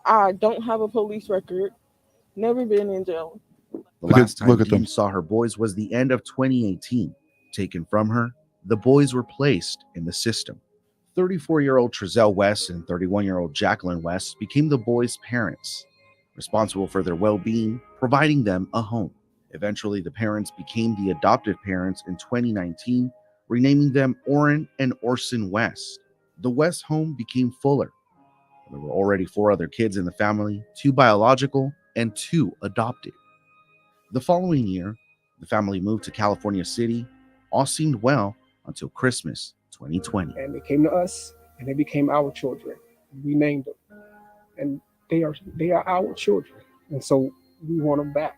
I don't have a police record, never been in jail. The last time Dean saw her boys was the end of 2018. Taken from her, the boys were placed in the system. 34-year-old Trezell West and 31-year-old Jacqueline West became the boys' parents, responsible for their well-being, providing them a home. Eventually, the parents became the adoptive parents in 2019, renaming them Orrin and Orson West. The West home became fuller. There were already 4 other kids in the family, 2 biological and 2 adopted. The following year, the family moved to California City. All seemed well until Christmas 2020. And they came to us, and they became our children. We named them, and they are our children, and so we want them back.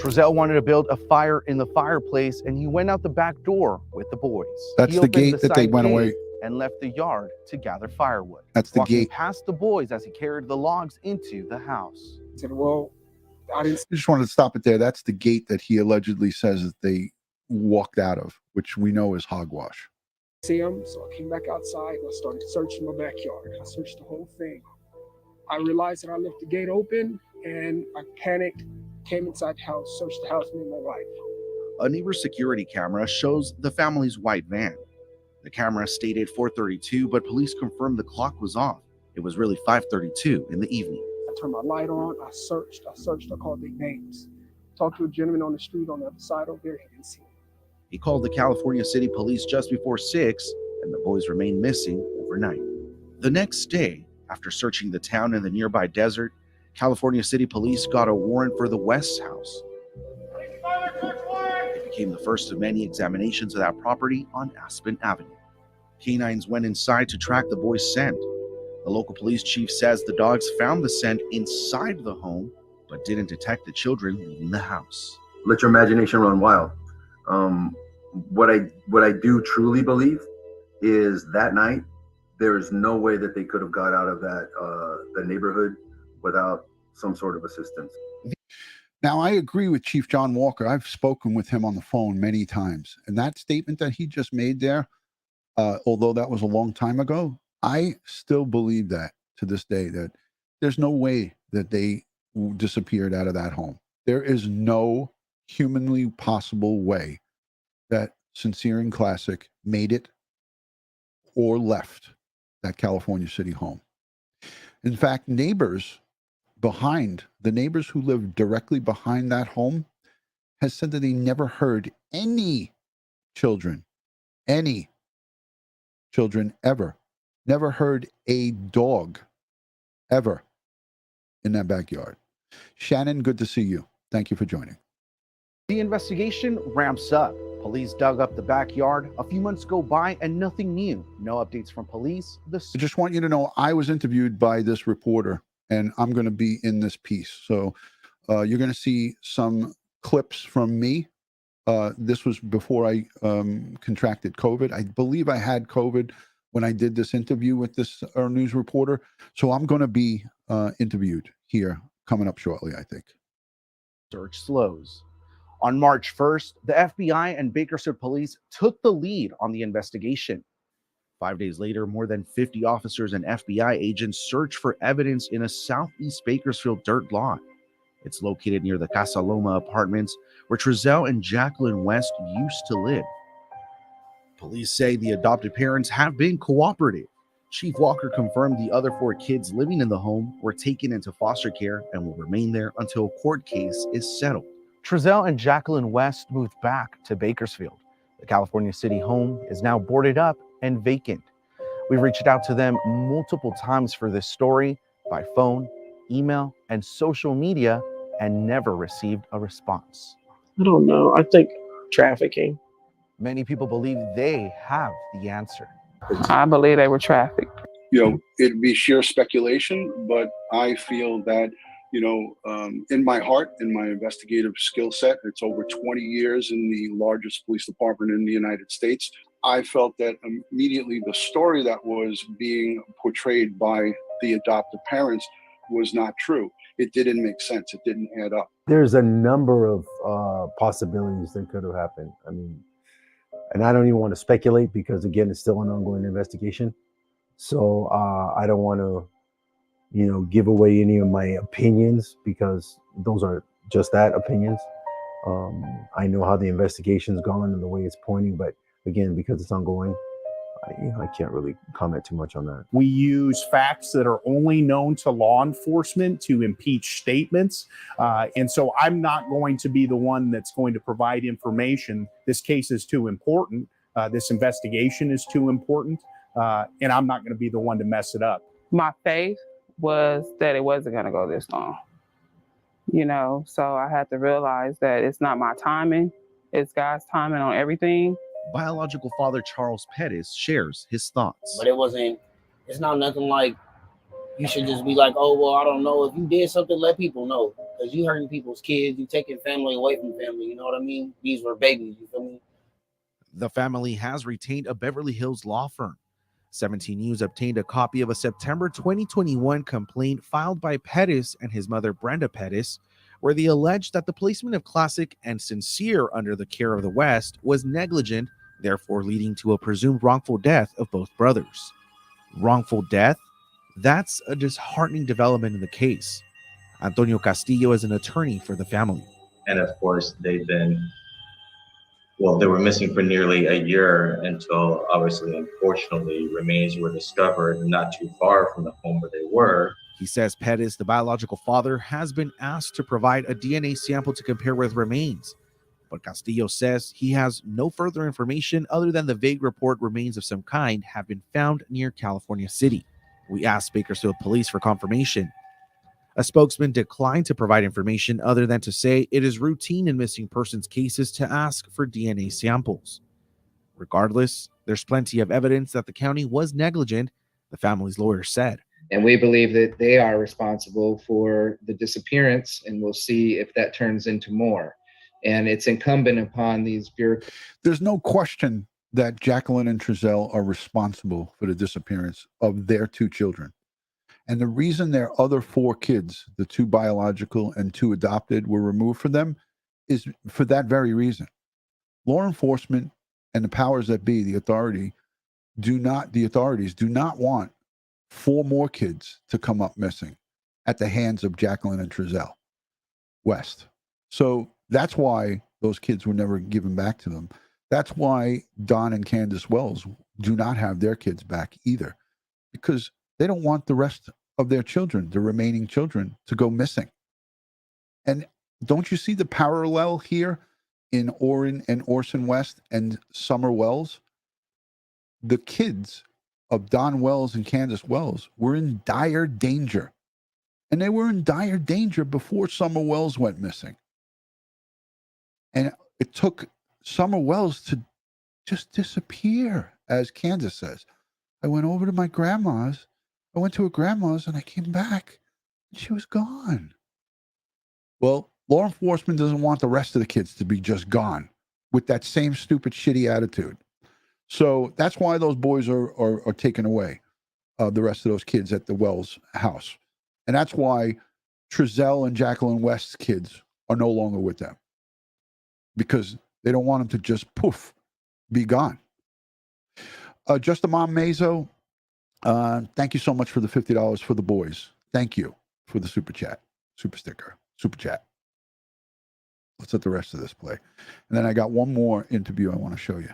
Trezell wanted to build a fire in the fireplace, and he went out the back door with the boys. That's the gate that they went away. And left the yard to gather firewood. That's the Walking gate. past the boys as he carried the logs into the house. I said, well, I didn't. I just wanted to stop it there. That's the gate that he allegedly says that they walked out of, which we know is hogwash. See them, so I came back outside and I started searching my backyard. I searched the whole thing. I realized that I left the gate open, and I panicked, came inside the house, searched the house, me and my wife. A neighbor's security camera shows the family's white van. The camera stated 4:32, but police confirmed the clock was off. It was really 5:32 in the evening. I turned my light on, I searched, I called their names. Talked to a gentleman on the street on the other side over there, he didn't see me. He called the California City Police just before 6, and the boys remained missing overnight. The next day, after searching the town and the nearby desert, California City Police got a warrant for the West's house. It became the first of many examinations of that property on Aspen Avenue. Canines went inside to track the boys' scent. The local police chief says the dogs found the scent inside the home, but didn't detect the children leaving the house. Let your imagination run wild. What I do truly believe is that night, there is no way that they could have got out of that the neighborhood without some sort of assistance. Now, I agree with Chief John Walker. I've spoken with him on the phone many times. And that statement that he just made there, although that was a long time ago, I still believe that to this day, that there's no way that they disappeared out of that home. There is no humanly possible way that Sincere and Classic made it or left that California City home. In fact, the neighbors who live directly behind that home has said that they never heard any children ever, never heard a dog ever in that backyard. Shannon, good to see you. Thank you for joining. The investigation ramps up. Police dug up the backyard. A few months go by and nothing new. No updates from police. I just want you to know I was interviewed by this reporter, and I'm going to be in this piece. So you're going to see some clips from me. This was before I contracted COVID. I believe I had COVID when I did this interview with this news reporter. So I'm going to be interviewed here coming up shortly, I think. Search slows. On March 1st, the FBI and Bakersfield police took the lead on the investigation. 5 days later, more than 50 officers and FBI agents searched for evidence in a southeast Bakersfield dirt lot. It's located near the Casa Loma apartments where Trezell and Jacqueline West used to live. Police say the adopted parents have been cooperative. Chief Walker confirmed the other 4 kids living in the home were taken into foster care and will remain there until a court case is settled. Trezell and Jacqueline West moved back to Bakersfield. The California City home is now boarded up and vacant. We've reached out to them multiple times for this story by phone, email, and social media, and never received a response. I don't know. I think trafficking. Many people believe they have the answer. I believe they were trafficked. It'd be sheer speculation, but I feel that, in my heart, in my investigative skill set, it's over 20 years in the largest police department in the United States. I felt that immediately the story that was being portrayed by the adoptive parents was not true. It didn't make sense. It didn't add up. There's a number of possibilities that could have happened. And I don't even want to speculate because, again, it's still an ongoing investigation. So I don't want to, give away any of my opinions because those are just that, opinions. I know how the investigation's gone and the way it's pointing, but again, because it's ongoing, I can't really comment too much on that. We use facts that are only known to law enforcement to impeach statements. And so I'm not going to be the one that's going to provide information. This case is too important. This investigation is too important. and I'm not going to be the one to mess it up. My faith was that it wasn't going to go this long, so I had to realize that it's not my timing, it's God's timing on everything. Biological father Charles Pettis shares his thoughts. But it's not nothing like you should just be like, oh, well, I don't know. If you did something, let people know. Because you hurting people's kids, you taking family away from family, you know what I mean? These were babies, you feel me? The family has retained a Beverly Hills law firm. 17 News obtained a copy of a September 2021 complaint filed by Pettis and his mother Brenda Pettis, where they alleged that the placement of Classic and Sincere under the care of the West was negligent, therefore leading to a presumed wrongful death of both brothers. Wrongful death? That's a disheartening development in the case. Antonio Castillo is an attorney for the family. And of course, they were missing for nearly a year until, obviously, unfortunately, remains were discovered not too far from the home where they were. He says Pettis, the biological father, has been asked to provide a DNA sample to compare with remains. But Castillo says he has no further information other than the vague report remains of some kind have been found near California City. We asked Bakersfield police for confirmation. A spokesman declined to provide information other than to say it is routine in missing persons cases to ask for DNA samples. Regardless, there's plenty of evidence that the county was negligent, the family's lawyer said. And we believe that they are responsible for the disappearance, and we'll see if that turns into more. And it's incumbent upon these bureaucrats. There's no question that Jacqueline and Trezell are responsible for the disappearance of their two children. And the reason their other four kids, the two biological and two adopted, were removed from them is for that very reason. Law enforcement and the powers that be, the authorities do not want four more kids to come up missing at the hands of Jacqueline and Trezell West. So that's why those kids were never given back to them. That's why Don and Candace Wells do not have their kids back either, because they don't want the rest of their children, the remaining children, to go missing. And don't you see the parallel here in Orrin and Orson West and Summer Wells? The kids of Don Wells and Candace Wells were in dire danger. And they were in dire danger before Summer Wells went missing. And it took Summer Wells to just disappear, as Candace says. I went over to my grandma's. I went to her grandma's and I came back and she was gone. Well, law enforcement doesn't want the rest of the kids to be just gone with that same stupid, shitty attitude. So that's why those boys are taken away, the rest of those kids at the Wells house. And that's why Trezell and Jacqueline West's kids are no longer with them, because they don't want them to just poof, be gone. Just a Mom Mazo, thank you so much for the $50 for the boys. Thank you for the super chat, super sticker, super chat. Let's let the rest of this play. And then I got one more interview I want to show you.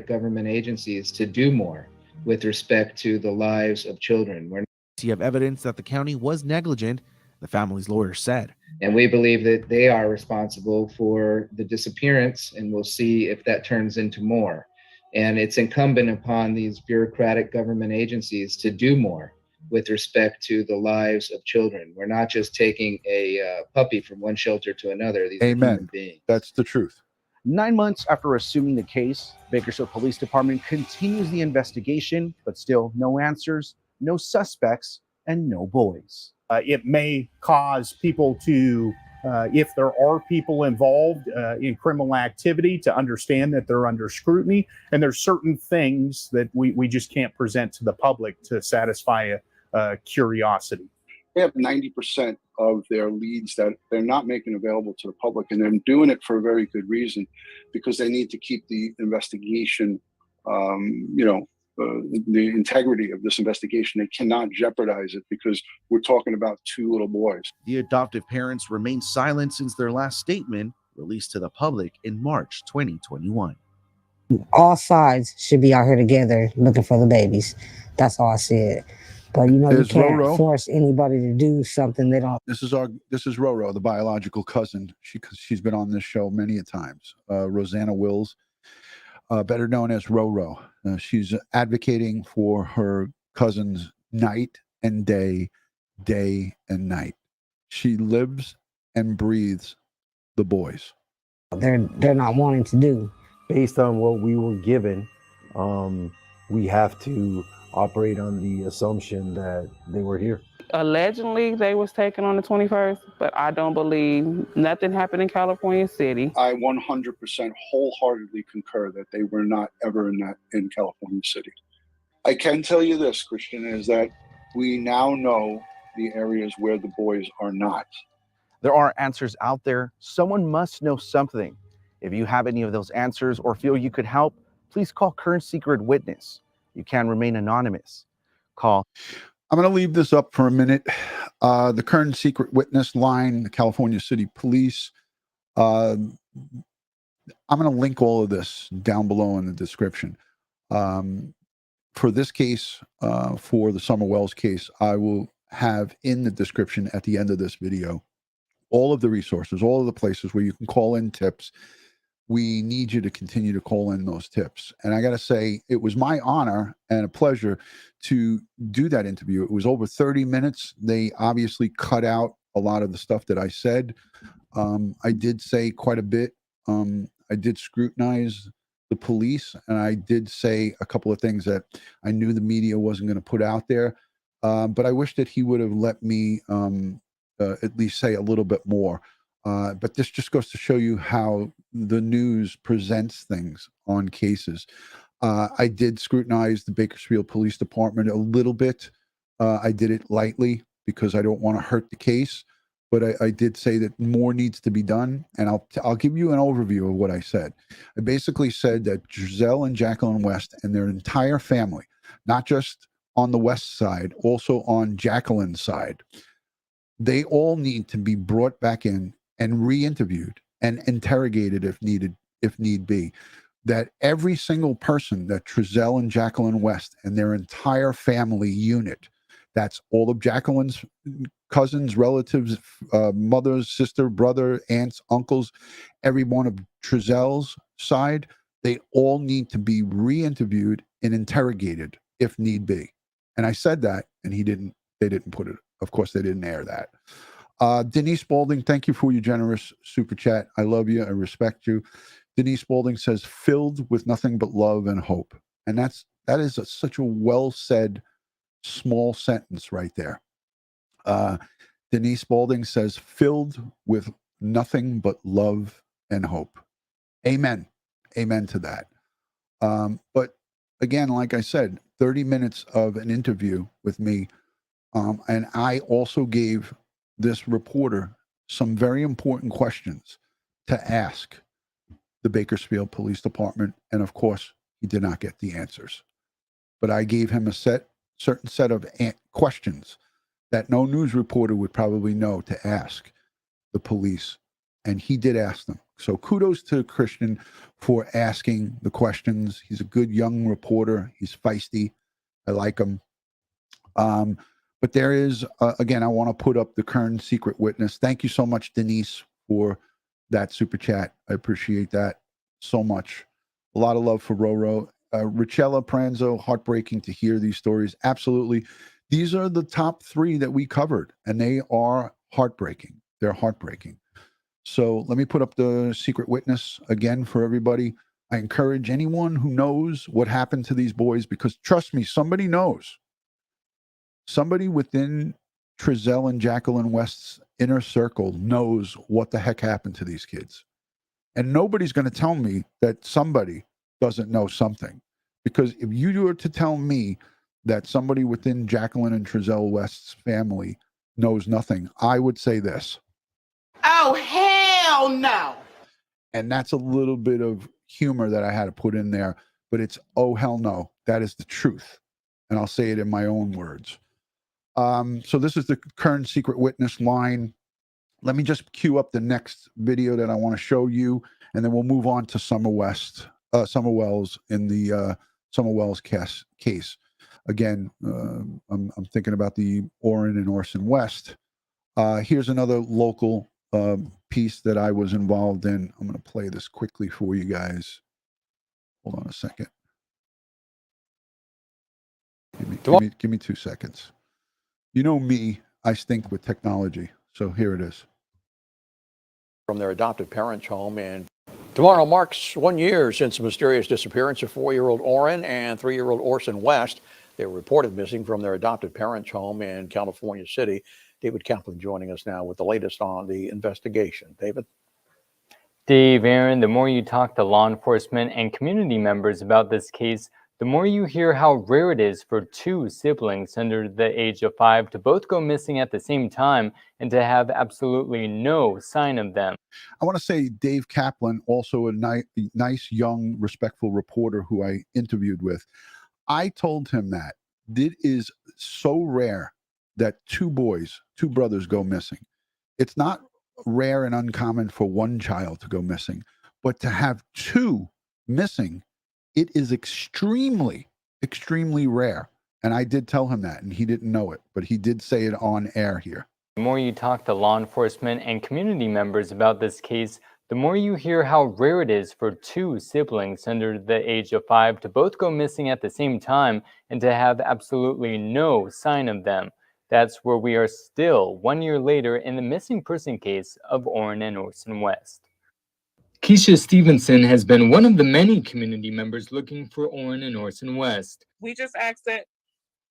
Government agencies to do more with respect to the lives of children. You have evidence that the county was negligent, the family's lawyer said. And we believe that they are responsible for the disappearance, and we'll see if that turns into more. And it's incumbent upon these bureaucratic government agencies to do more with respect to the lives of children. We're not just taking a puppy from one shelter to another. These are human beings. That's the truth. 9 months after assuming the case, Bakersfield Police Department continues the investigation, but still no answers, no suspects, and no boys. It may cause people to, if there are people involved in criminal activity, to understand that they're under scrutiny. And there's certain things that we just can't present to the public to satisfy a curiosity. They have 90% of their leads that they're not making available to the public, and they're doing it for a very good reason, because they need to keep the investigation, the integrity of this investigation. They cannot jeopardize it because we're talking about two little boys. The adoptive parents remained silent since their last statement, released to the public in March 2021. All sides should be out here together looking for the babies. That's all I said. But you can't force anybody to do something they don't. This is Roro, the biological cousin. She's been on this show many a times. Rosanna Wills. better known as Roro. She's advocating for her cousins night and day, day and night. She lives and breathes the boys. They're not wanting to do. Based on what we were given, we have to operate on the assumption that they were here. Allegedly, they was taken on the 21st, but I don't believe nothing happened in California City. I 100% wholeheartedly concur that they were not ever in California City. I can tell you this, Christian, is that we now know the areas where the boys are not. There are answers out there. Someone must know something. If you have any of those answers or feel you could help, please call Current Secret Witness. You can remain anonymous. Call. I'm going to leave this up for a minute. The Current Secret Witness line, the California City Police. I'm going to link all of this down below in the description. For this case, for the Summer Wells case, I will have in the description at the end of this video all of the resources, all of the places where you can call in tips. We need you to continue to call in those tips. And I got to say, it was my honor and a pleasure to do that interview. It was over 30 minutes. They obviously cut out a lot of the stuff that I said. I did say quite a bit. I did scrutinize the police, and I did say a couple of things that I knew the media wasn't going to put out there. But I wish that he would have let me at least say a little bit more. But this just goes to show you how the news presents things on cases. I did scrutinize the Bakersfield Police Department a little bit. I did it lightly because I don't want to hurt the case. But I did say that more needs to be done. And I'll give you an overview of what I said. I basically said that Giselle and Jacqueline West and their entire family, not just on the West side, also on Jacqueline's side, they all need to be brought back in and re-interviewed and interrogated if need be. That every single person that Trezell and Jacqueline West and their entire family unit, that's all of Jacqueline's cousins, relatives, mothers, sister, brother, aunts, uncles, every one of Trezell's side, they all need to be re-interviewed and interrogated if need be. And I said that, and they didn't put it. Of course, they didn't air that. Denise Spalding, thank you for your generous super chat. I love you. I respect you. Denise Spalding says, filled with nothing but love and hope. And that is such a well-said small sentence right there. Denise Spalding says, filled with nothing but love and hope. Amen. Amen to that. But again, like I said, 30 minutes of an interview with me. And I also gave this reporter some very important questions to ask the Bakersfield Police Department. And of course, he did not get the answers. But I gave him a certain set of questions that no news reporter would probably know to ask the police. And he did ask them. So kudos to Christian for asking the questions. He's a good young reporter. He's feisty. I like him. But there is, again, I want to put up the Current Secret Witness. Thank you so much, Denise, for that super chat. I appreciate that so much. A lot of love for Roro. Richella Pranzo, heartbreaking to hear these stories. Absolutely. These are the top 3 that we covered, and they are heartbreaking. They're heartbreaking. So let me put up the Secret Witness again for everybody. I encourage anyone who knows what happened to these boys, because trust me, somebody knows. Somebody within Trezell and Jacqueline West's inner circle knows what the heck happened to these kids. And nobody's going to tell me that somebody doesn't know something. Because if you were to tell me that somebody within Jacqueline and Trezell West's family knows nothing, I would say this. Oh, hell no. And that's a little bit of humor that I had to put in there. But it's, oh, hell no. That is the truth. And I'll say it in my own words. So this is the Current Secret Witness line. Let me just cue up the next video that I want to show you, and then we'll move on to Summer Wells in the Summer Wells case. Again, I'm thinking about the Orrin and Orson West. Here's another local piece that I was involved in. I'm going to play this quickly for you guys. Hold on a second. Give me 2 seconds. You know me, I stink with technology. So here it is. From their adoptive parents' home, and tomorrow marks 1 year since the mysterious disappearance of 4-year-old Orrin and 3-year-old Orson West. They were reported missing from their adoptive parents' home in California City. David Kaplan joining us now with the latest on the investigation. David? Dave, Aaron, the more you talk to law enforcement and community members about this case, the more you hear how rare it is for two siblings under the age of 5 to both go missing at the same time and to have absolutely no sign of them. I want to say Dave Kaplan, also a nice, young, respectful reporter who I interviewed with. I told him that it is so rare that two brothers go missing. It's not rare and uncommon for one child to go missing, but to have two missing, it is extremely, extremely rare. And I did tell him that, and he didn't know it, but he did say it on air here. The more you talk to law enforcement and community members about this case, the more you hear how rare it is for two siblings under the age of 5 to both go missing at the same time and to have absolutely no sign of them. That's where we are still 1 year later in the missing person case of Orrin and Orson West. Keisha Stevenson has been one of the many community members looking for Orrin and Orson West. We just ask that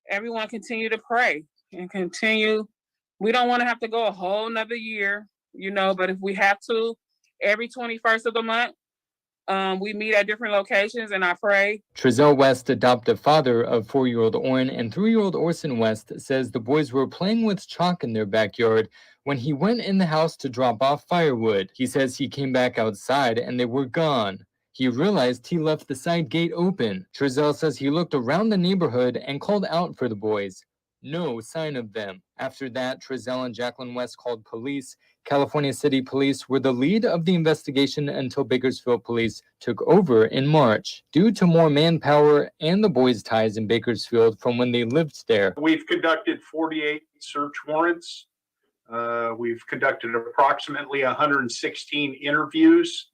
everyone continue to pray and continue. We don't want to have to go a whole nother year, but if we have to, every 21st of the month, we meet at different locations and I pray. Trezell West, adoptive father of 4-year-old Orrin and 3-year-old Orson West, says the boys were playing with chalk in their backyard when he went in the house to drop off firewood. He says he came back outside and they were gone. He realized he left the side gate open. Trezell says he looked around the neighborhood and called out for the boys. No sign of them. After that, Trezell and Jacqueline West called police. California City Police were the lead of the investigation until Bakersfield Police took over in March. Due to more manpower and the boys' ties in Bakersfield from when they lived there. We've conducted 48 search warrants. We've conducted approximately 116 interviews.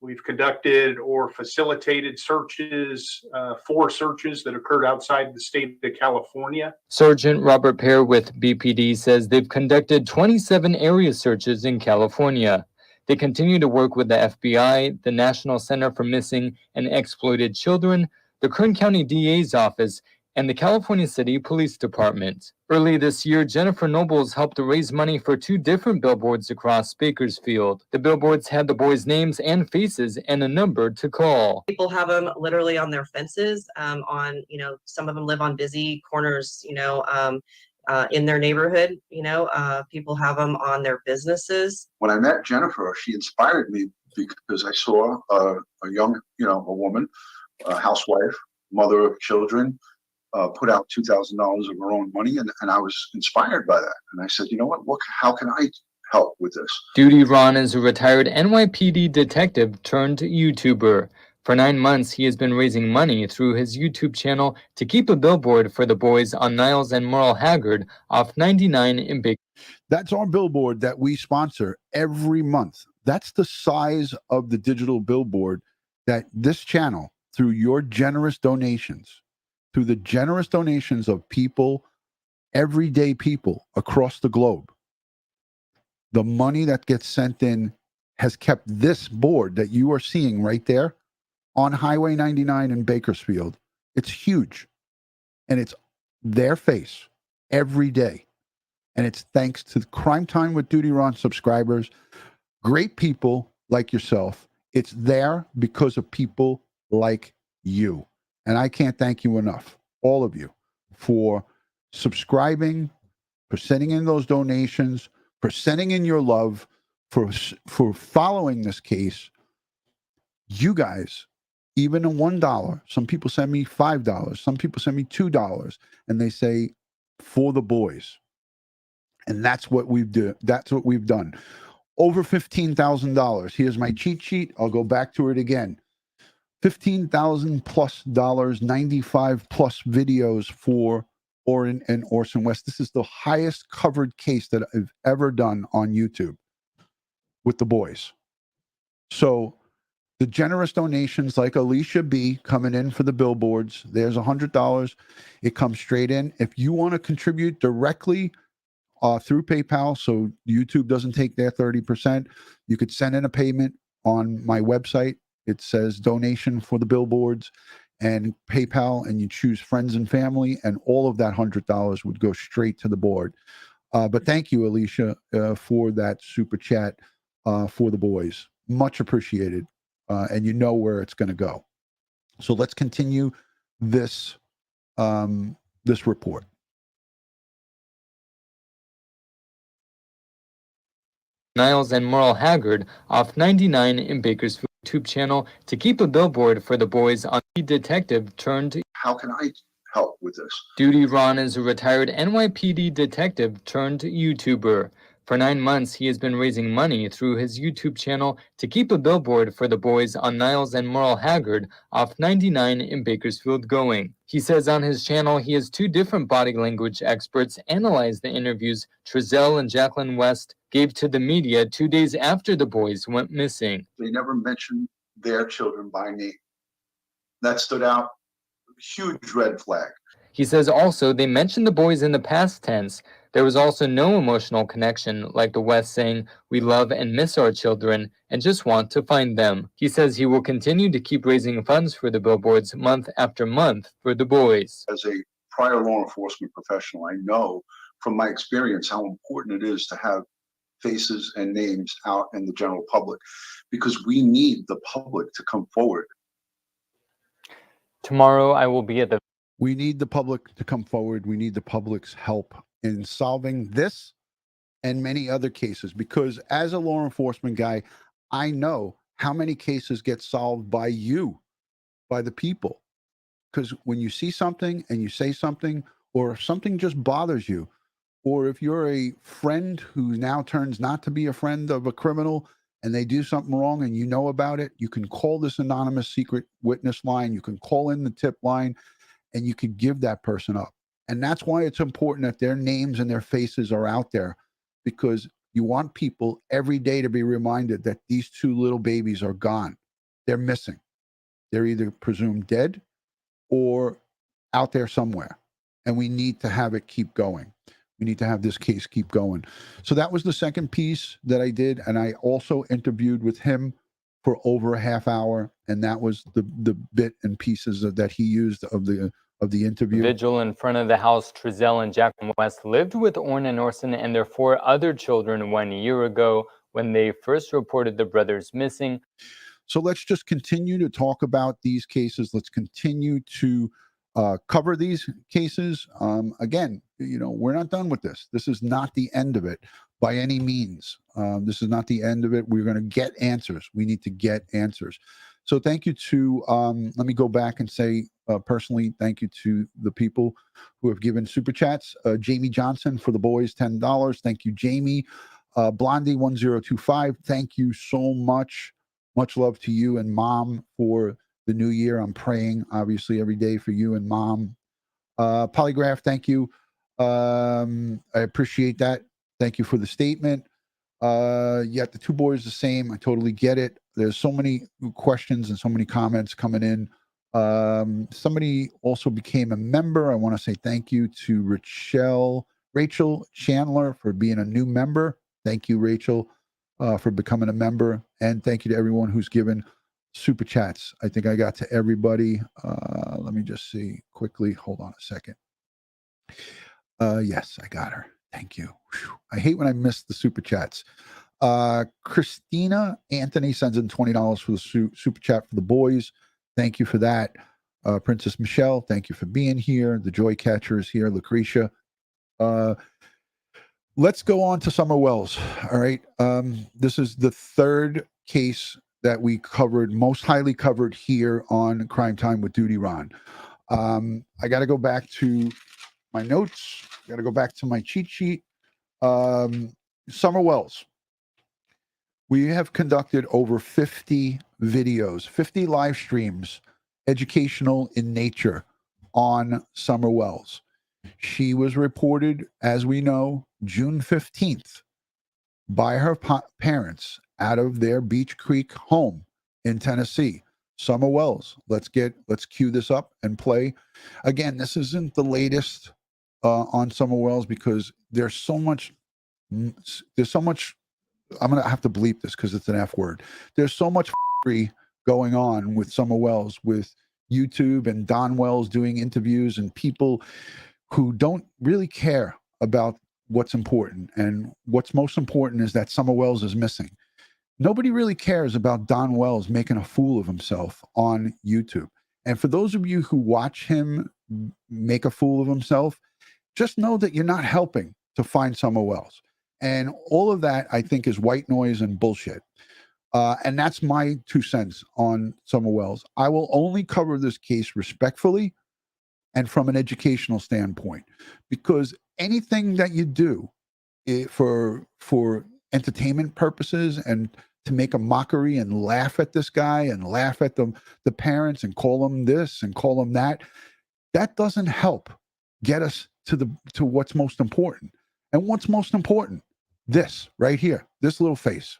We've conducted or facilitated searches, 4 searches that occurred outside the state of California. Sergeant Robert Pear with BPD says they've conducted 27 area searches in California. They continue to work with the FBI, the National Center for Missing and Exploited Children, the Kern County DA's office, and the California City Police Department. Early this year, Jennifer Nobles helped to raise money for 2 different billboards across Bakersfield. The billboards had the boys' names and faces and a number to call. People have them literally on their fences, some of them live on busy corners, in their neighborhood, people have them on their businesses. When I met Jennifer, she inspired me because I saw a young, a woman, a housewife, mother of children, put out $2,000 of her own money, and I was inspired by that. And I said, you know what, how can I help with this? DutyRon is a retired NYPD detective turned YouTuber. For 9 months, he has been raising money through his YouTube channel to keep a billboard for the boys on Niles and Merle Haggard off 99 in Bakersfield. That's our billboard that we sponsor every month. That's the size of the digital billboard that this channel, through your generous donations, through the generous donations of people, everyday people across the globe, the money that gets sent in has kept this board that you are seeing right there on Highway 99 in Bakersfield. It's huge. And it's their face every day. And it's thanks to the Crime Time with DutyRon subscribers, great people like yourself. It's there because of people like you. And I can't thank you enough, all of you, for subscribing, for sending in those donations, for sending in your love, for following this case. You guys, even a $1, some people send me $5, some people send me $2, and they say, for the boys. And that's what we've done. That's what we've done. Over $15,000. Here's my cheat sheet. I'll go back to it again. $15,000+ 95+ videos for Orrin and Orson West. This is the highest covered case that I've ever done on YouTube with the boys. So The generous donations like Alicia B coming in for the billboards. There's $100. It comes straight in. If you want to contribute directly through PayPal, so YouTube doesn't take their 30%, you could send in a payment on my website. It says donation for the billboards and PayPal, and you choose friends and family, and all of that $100 would go straight to the board. But thank you, Alicia, for that super chat for the boys. Much appreciated. And you know where it's going to go. So let's continue this this report. Niles and Merle Haggard off 99 in Bakersfield YouTube channel to keep a billboard for the boys on the detective turned. How can I help with this? DutyRon is a retired NYPD detective turned YouTuber. For 9 months, he has been raising money through his YouTube channel to keep a billboard for the boys on Niles and Merle Haggard off 99 in Bakersfield going. He says on his channel he has 2 different body language experts analyze the interviews Trezell and Jacqueline West gave to the media 2 days after the boys went missing. They never mentioned their children by name. That stood out. Huge red flag. He says also they mentioned the boys in the past tense. There was also no emotional connection, like the West saying, "We love and miss our children and just want to find them." He says he will continue to keep raising funds for the billboards month after month for the boys. As a prior law enforcement professional, I know from my experience how important it is to have faces and names out in the general public, because we need the public to come forward. Tomorrow I will be at the... We need the public to come forward. We need the public's help in solving this and many other cases, because as a law enforcement guy, I know how many cases get solved by you, by the people. Because when you see something and you say something, or something just bothers you, or if you're a friend who now turns not to be a friend of a criminal and they do something wrong and you know about it, you can call this anonymous secret witness line, you can call in the tip line, and you could give that person up. And that's why it's important that their names and their faces are out there, because you want people every day to be reminded that these 2 little babies are gone. They're missing. They're either presumed dead or out there somewhere. And we need to have it keep going. We need to have this case keep going. So that was the second piece that I did. And I also interviewed with him for over a half hour. And that was the bit and pieces that he used of the interview. Vigil in front of the house Trezell and Jacqueline West lived with Orrin and Orson and their 4 other children 1 year ago when they first reported the brothers missing. So let's just continue to talk about these cases. Let's continue to cover these cases. Again, we're not done with this. This is not the end of it by any means. This is not the end of it. We're going to get answers. We need to get answers. So thank you to, let me go back and say personally, thank you to the people who have given super chats. Jamie Johnson for the boys, $10. Thank you, Jamie. Blondie1025, thank you so much. Much love to you and Mom for the new year. I'm praying, obviously, every day for you and Mom. Polygraph, thank you. I appreciate that. Thank you for the statement. Yet the 2 boys the same. I totally get it. There's so many questions and so many comments coming in. Somebody also became a member. I want to say thank you to Rachel Chandler for being a new member. Thank you, Rachel, for becoming a member. And thank you to everyone who's given super chats. I think I got to everybody. Let me just see quickly. Hold on a second. Yes, I got her. Thank you. Whew. I hate when I miss the super chats. Christina Anthony sends in $20 for the super chat for the boys. Thank you for that. Princess Michelle, thank you for being here. The Joy Catcher is here. Lucretia. Let's go on to Summer Wells. All right. This is the 3rd case that we covered, most highly covered here on Crime Time with DutyRon. I got to go back to my notes. Got to go back to my cheat sheet. Summer Wells. We have conducted over 50 videos, 50 live streams, educational in nature, on Summer Wells. She was reported, as we know, June 15th by her parents out of their Beach Creek home in Tennessee. Summer Wells. Let's cue this up and play. Again, this isn't the latest on Summer Wells because there's so much. I'm gonna have to bleep this because it's an F word. There's so much going on with Summer Wells, with YouTube and Don Wells doing interviews and people who don't really care about what's important. And what's most important is that Summer Wells is missing. Nobody really cares about Don Wells making a fool of himself on YouTube. And for those of you who watch him make a fool of himself, just know that you're not helping to find Summer Wells. And all of that, I think, is white noise and bullshit. And that's my 2 cents on Summer Wells. I will only cover this case respectfully and from an educational standpoint, because anything that you do for entertainment purposes and to make a mockery and laugh at this guy and laugh at the parents and call them this and call them that, that doesn't help get us to what's most important. And what's most important? This right here, this little face.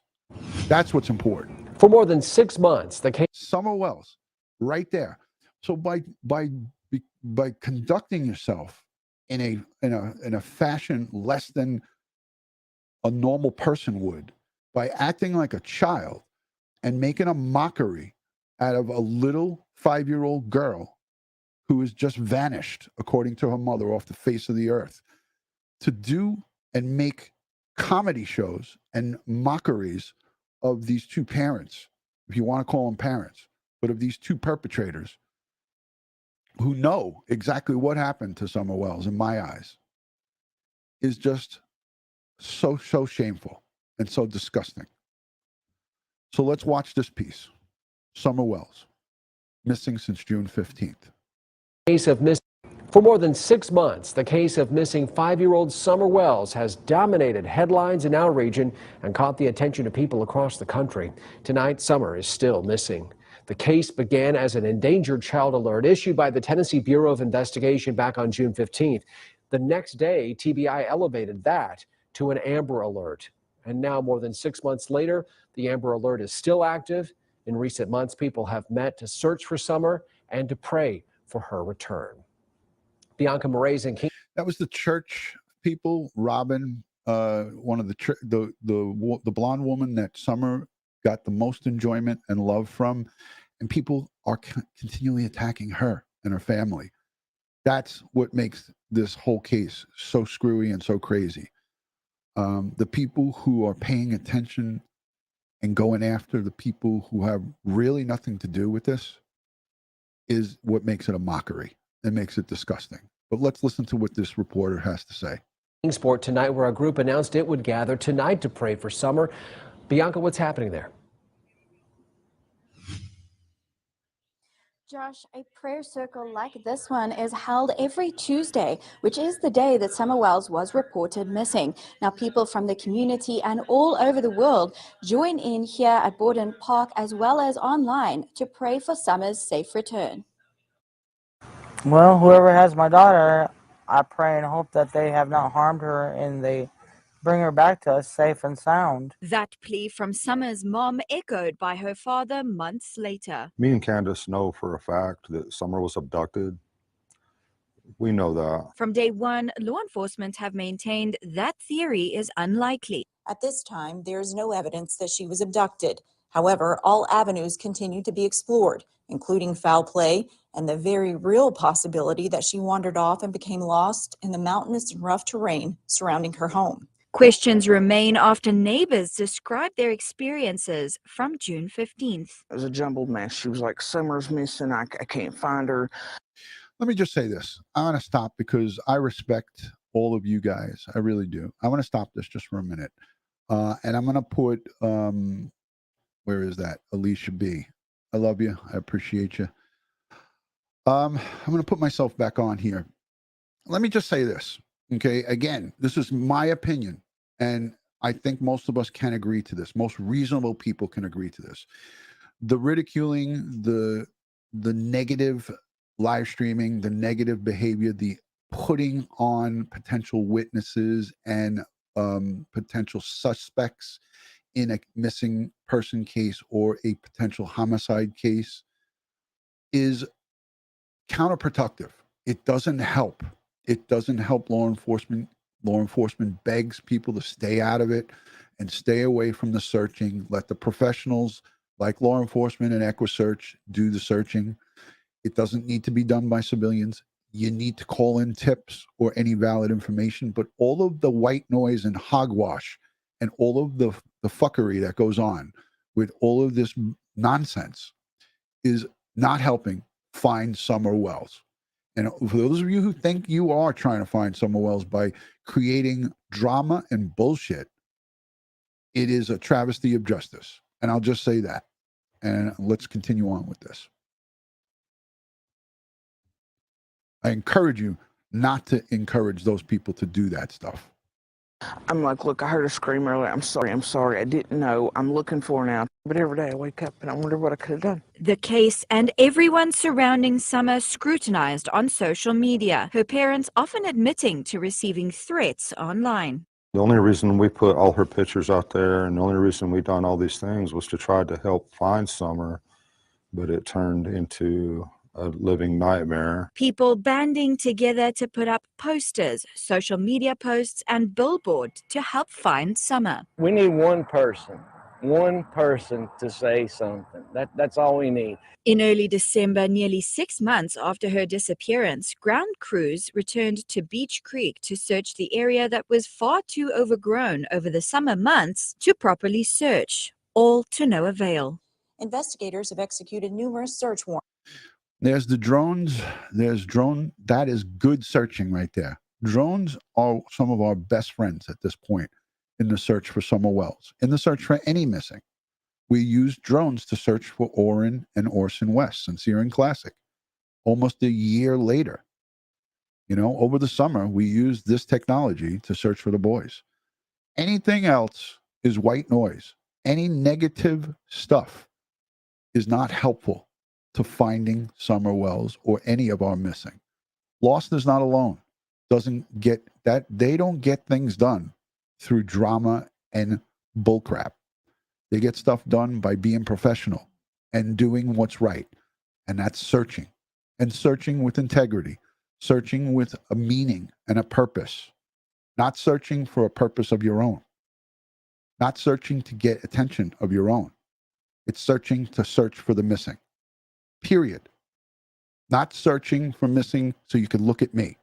That's what's important. For more than 6 months, the case. Summer Wells, right there. So by conducting yourself in a fashion less than a normal person would, by acting like a child and making a mockery out of a little 5-year-old girl who has just vanished, according to her mother, off the face of the earth, to do and make comedy shows and mockeries of these two parents, if you want to call them parents, but of these two perpetrators who know exactly what happened to Summer Wells, in my eyes, is just so shameful and so disgusting. So let's watch this piece. Summer Wells, missing since June 15th. Case of missing. For more than 6 months, the case of missing 5-year-old Summer Wells has dominated headlines in our region and caught the attention of people across the country. Tonight, Summer is still missing. The case began as an endangered child alert issued by the Tennessee Bureau of Investigation back on June 15th. The next day, TBI elevated that to an Amber Alert. And now, more than 6 months later, the Amber Alert is still active. In recent months, people have met to search for Summer and to pray for her return. Bianca Moraes and King. That was the church people. Robin, one of the blonde woman that Summer got the most enjoyment and love from, and people are continually attacking her and her family. That's what makes this whole case so screwy and so crazy. The people who are paying attention and going after the people who have really nothing to do with this is what makes it a mockery. It makes it disgusting. But let's listen to what this reporter has to say. Sport tonight, where a group announced it would gather tonight to pray for Summer. Bianca, what's happening there? Josh, a prayer circle like this one is held every Tuesday, which is the day that Summer Wells was reported missing. Now, people from the community and all over the world join in here at Borden Park as well as online to pray for Summer's safe return. Well, whoever has my daughter, I pray and hope that they have not harmed her and they bring her back to us safe and sound. That plea from Summer's mom echoed by her father months later. Me and Candace know for a fact that Summer was abducted. We know that. From day one, law enforcement have maintained that theory is unlikely. At this time, there is no evidence that she was abducted. However, all avenues continue to be explored, including foul play and the very real possibility that she wandered off and became lost in the mountainous and rough terrain surrounding her home. Questions remain after neighbors describe their experiences from June 15th. It was a jumbled mess. She was like, Summer's missing. I can't find her. Let me just say this. I want to stop because I respect all of you guys. I really do. I want to stop this just for a minute. And I'm going to put, where is that? Alicia B. I love you. I appreciate you. I'm going to put myself back on here. Let me just say this. Okay. Again, this is my opinion. And I think most of us can agree to this. Most reasonable people can agree to this. The ridiculing, the negative live streaming, the negative behavior, the putting on potential witnesses and potential suspects in a missing person case or a potential homicide case is counterproductive. It doesn't help. It doesn't help law enforcement. Law enforcement begs people to stay out of it and stay away from the searching. Let the professionals like law enforcement and EquuSearch do the searching. It doesn't need to be done by civilians. You need to call in tips or any valid information, but all of the white noise and hogwash and all of the fuckery that goes on with all of this nonsense is not helping find Summer Wells. And for those of you who think you are trying to find Summer Wells by creating drama and bullshit, it is a travesty of justice. And I'll just say that. And let's continue on with this. I encourage you not to encourage those people to do that stuff. I'm like, look, I heard a scream earlier. I'm sorry. I didn't know. I'm looking for her now. But every day I wake up and I wonder what I could have done. The case and everyone surrounding Summer scrutinized on social media, her parents often admitting to receiving threats online. The only reason we put all her pictures out there and the only reason we done all these things was to try to help find Summer, but it turned into a living nightmare. People banding together to put up posters, social media posts, and billboards to help find Summer. We need one person to say something. That's all we need. In early December, nearly 6 months after her disappearance, ground crews returned to Beach Creek to search the area that was far too overgrown over the summer months to properly search, all to no avail. Investigators have executed numerous search warrants. There's the drones. There's drone. That is good searching right there. Drones are some of our best friends at this point in the search for Summer Wells, in the search for any missing. We used drones to search for Orrin and Orson West, Sincere and Classic, almost a year later. You know, over the summer, we used this technology to search for the boys. Anything else is white noise. Any negative stuff is not helpful to finding Summer Wells or any of our missing. Lost is not alone. Doesn't get that. They don't get things done through drama and bullcrap. They get stuff done by being professional and doing what's right. And that's searching, and searching with integrity, searching with a meaning and a purpose, not searching for a purpose of your own, not searching to get attention of your own. It's searching to search for the missing. Period. Not searching for missing so you can look at me.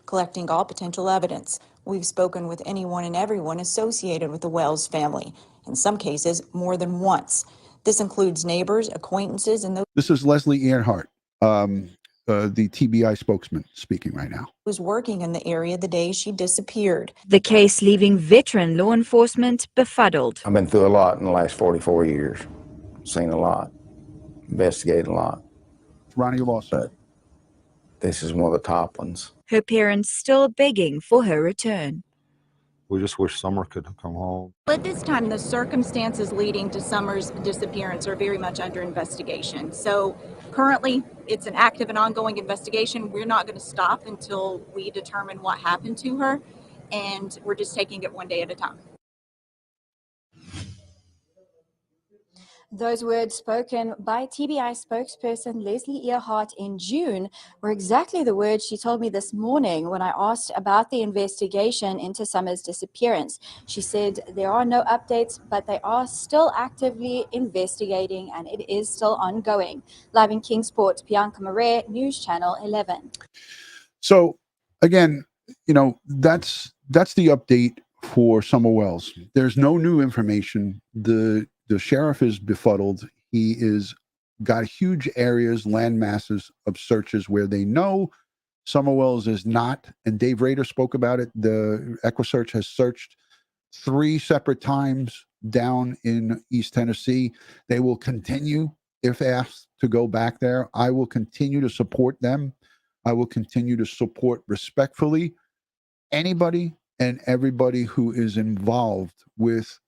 Collecting all potential evidence. We've spoken with anyone and everyone associated with the Wells family, in some cases more than once. This includes neighbors, acquaintances, and those. This is Leslie Earhart, the TBI spokesman, speaking right now. Who was working in the area the day she disappeared. The case leaving veteran law enforcement befuddled. I've been through a lot in the last 44 years. Seen a lot, investigated a lot. Ronnie Lawson. But this is one of the top ones. Her parents still begging for her return. We just wish Summer could come home. At this time, the circumstances leading to Summer's disappearance are very much under investigation. So currently, it's an active and ongoing investigation. We're not going to stop until we determine what happened to her, and we're just taking it one day at a time. Those words spoken by TBI spokesperson Leslie Earhart in June were exactly the words she told me this morning when I asked about the investigation into Summer's disappearance. She said there are no updates, but they are still actively investigating and it is still ongoing. Live in Kingsport, Bianca Marais, News Channel 11. So again, you know, that's the update for Summer Wells. There's no new information. The sheriff is befuddled. He is got huge areas, land masses of searches where they know Summer Wells is not, and Dave Rader spoke about it. The EquuSearch has searched 3 separate times down in East Tennessee. They will continue, if asked, to go back there. I will continue to support them. I will continue to support respectfully anybody and everybody who is involved with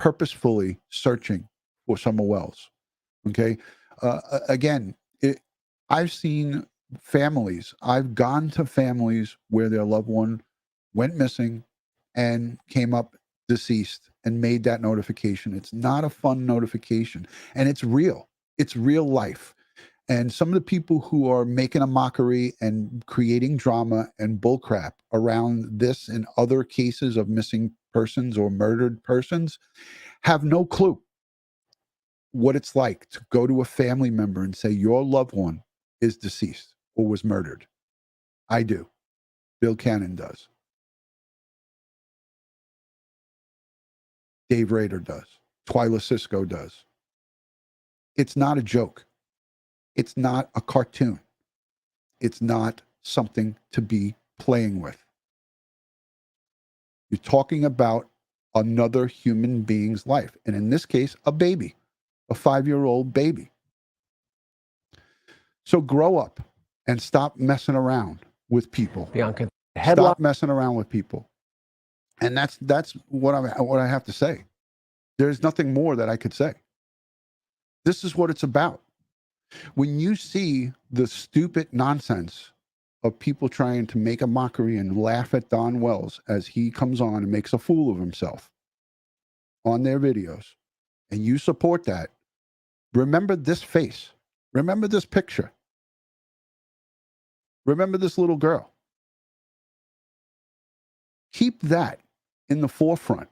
purposefully searching for Summer Wells. Okay. Again, I've seen families. I've gone to families where their loved one went missing and came up deceased and made that notification. It's not a fun notification, and it's real. It's real life. And some of the people who are making a mockery and creating drama and bullcrap around this and other cases of missing persons or murdered persons have no clue what it's like to go to a family member and say your loved one is deceased or was murdered. I do. Bill Cannon does. Dave Rader does. Twyla Cisco does. It's not a joke. It's not a cartoon. It's not something to be playing with. You're talking about another human being's life. And in this case, a baby, a 5-year-old baby. So grow up and stop messing around with people. Bianca, stop messing around with people. And that's what I have to say. There's nothing more that I could say. This is what it's about. When you see the stupid nonsense of people trying to make a mockery and laugh at Don Wells as he comes on and makes a fool of himself on their videos, and you support that, remember this face. Remember this picture. Remember this little girl. Keep that in the forefront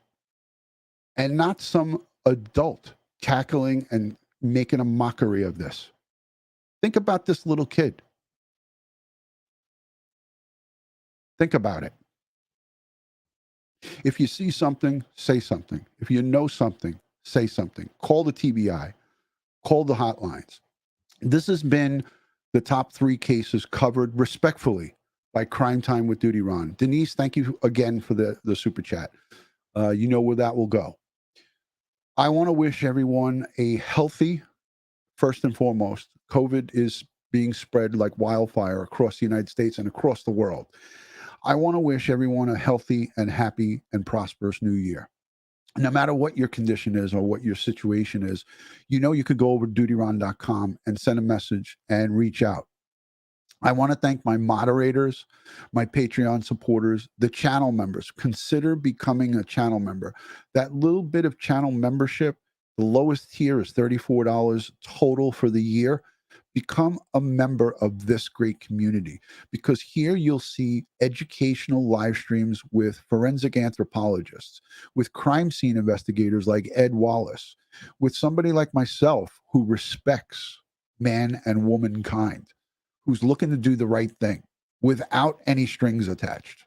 and not some adult cackling and making a mockery of this. Think about this little kid. Think about it. If you see something, say something. If you know something, say something. Call the TBI. Call the hotlines. This has been the top 3 cases covered respectfully by Crime Time with DutyRon. Denise, thank you again for the super chat. You know where that will go. I want to wish everyone a healthy, first and foremost. COVID is being spread like wildfire across the United States and across the world. I want to wish everyone a healthy and happy and prosperous new year. No matter what your condition is or what your situation is, you know you could go over to DutyRon.com and send a message and reach out. I want to thank my moderators, my Patreon supporters, the channel members. Consider becoming a channel member. That little bit of channel membership, the lowest tier is $34 total for the year. Become a member of this great community, because here you'll see educational live streams with forensic anthropologists, with crime scene investigators like Ed Wallace, with somebody like myself who respects man and womankind, who's looking to do the right thing without any strings attached.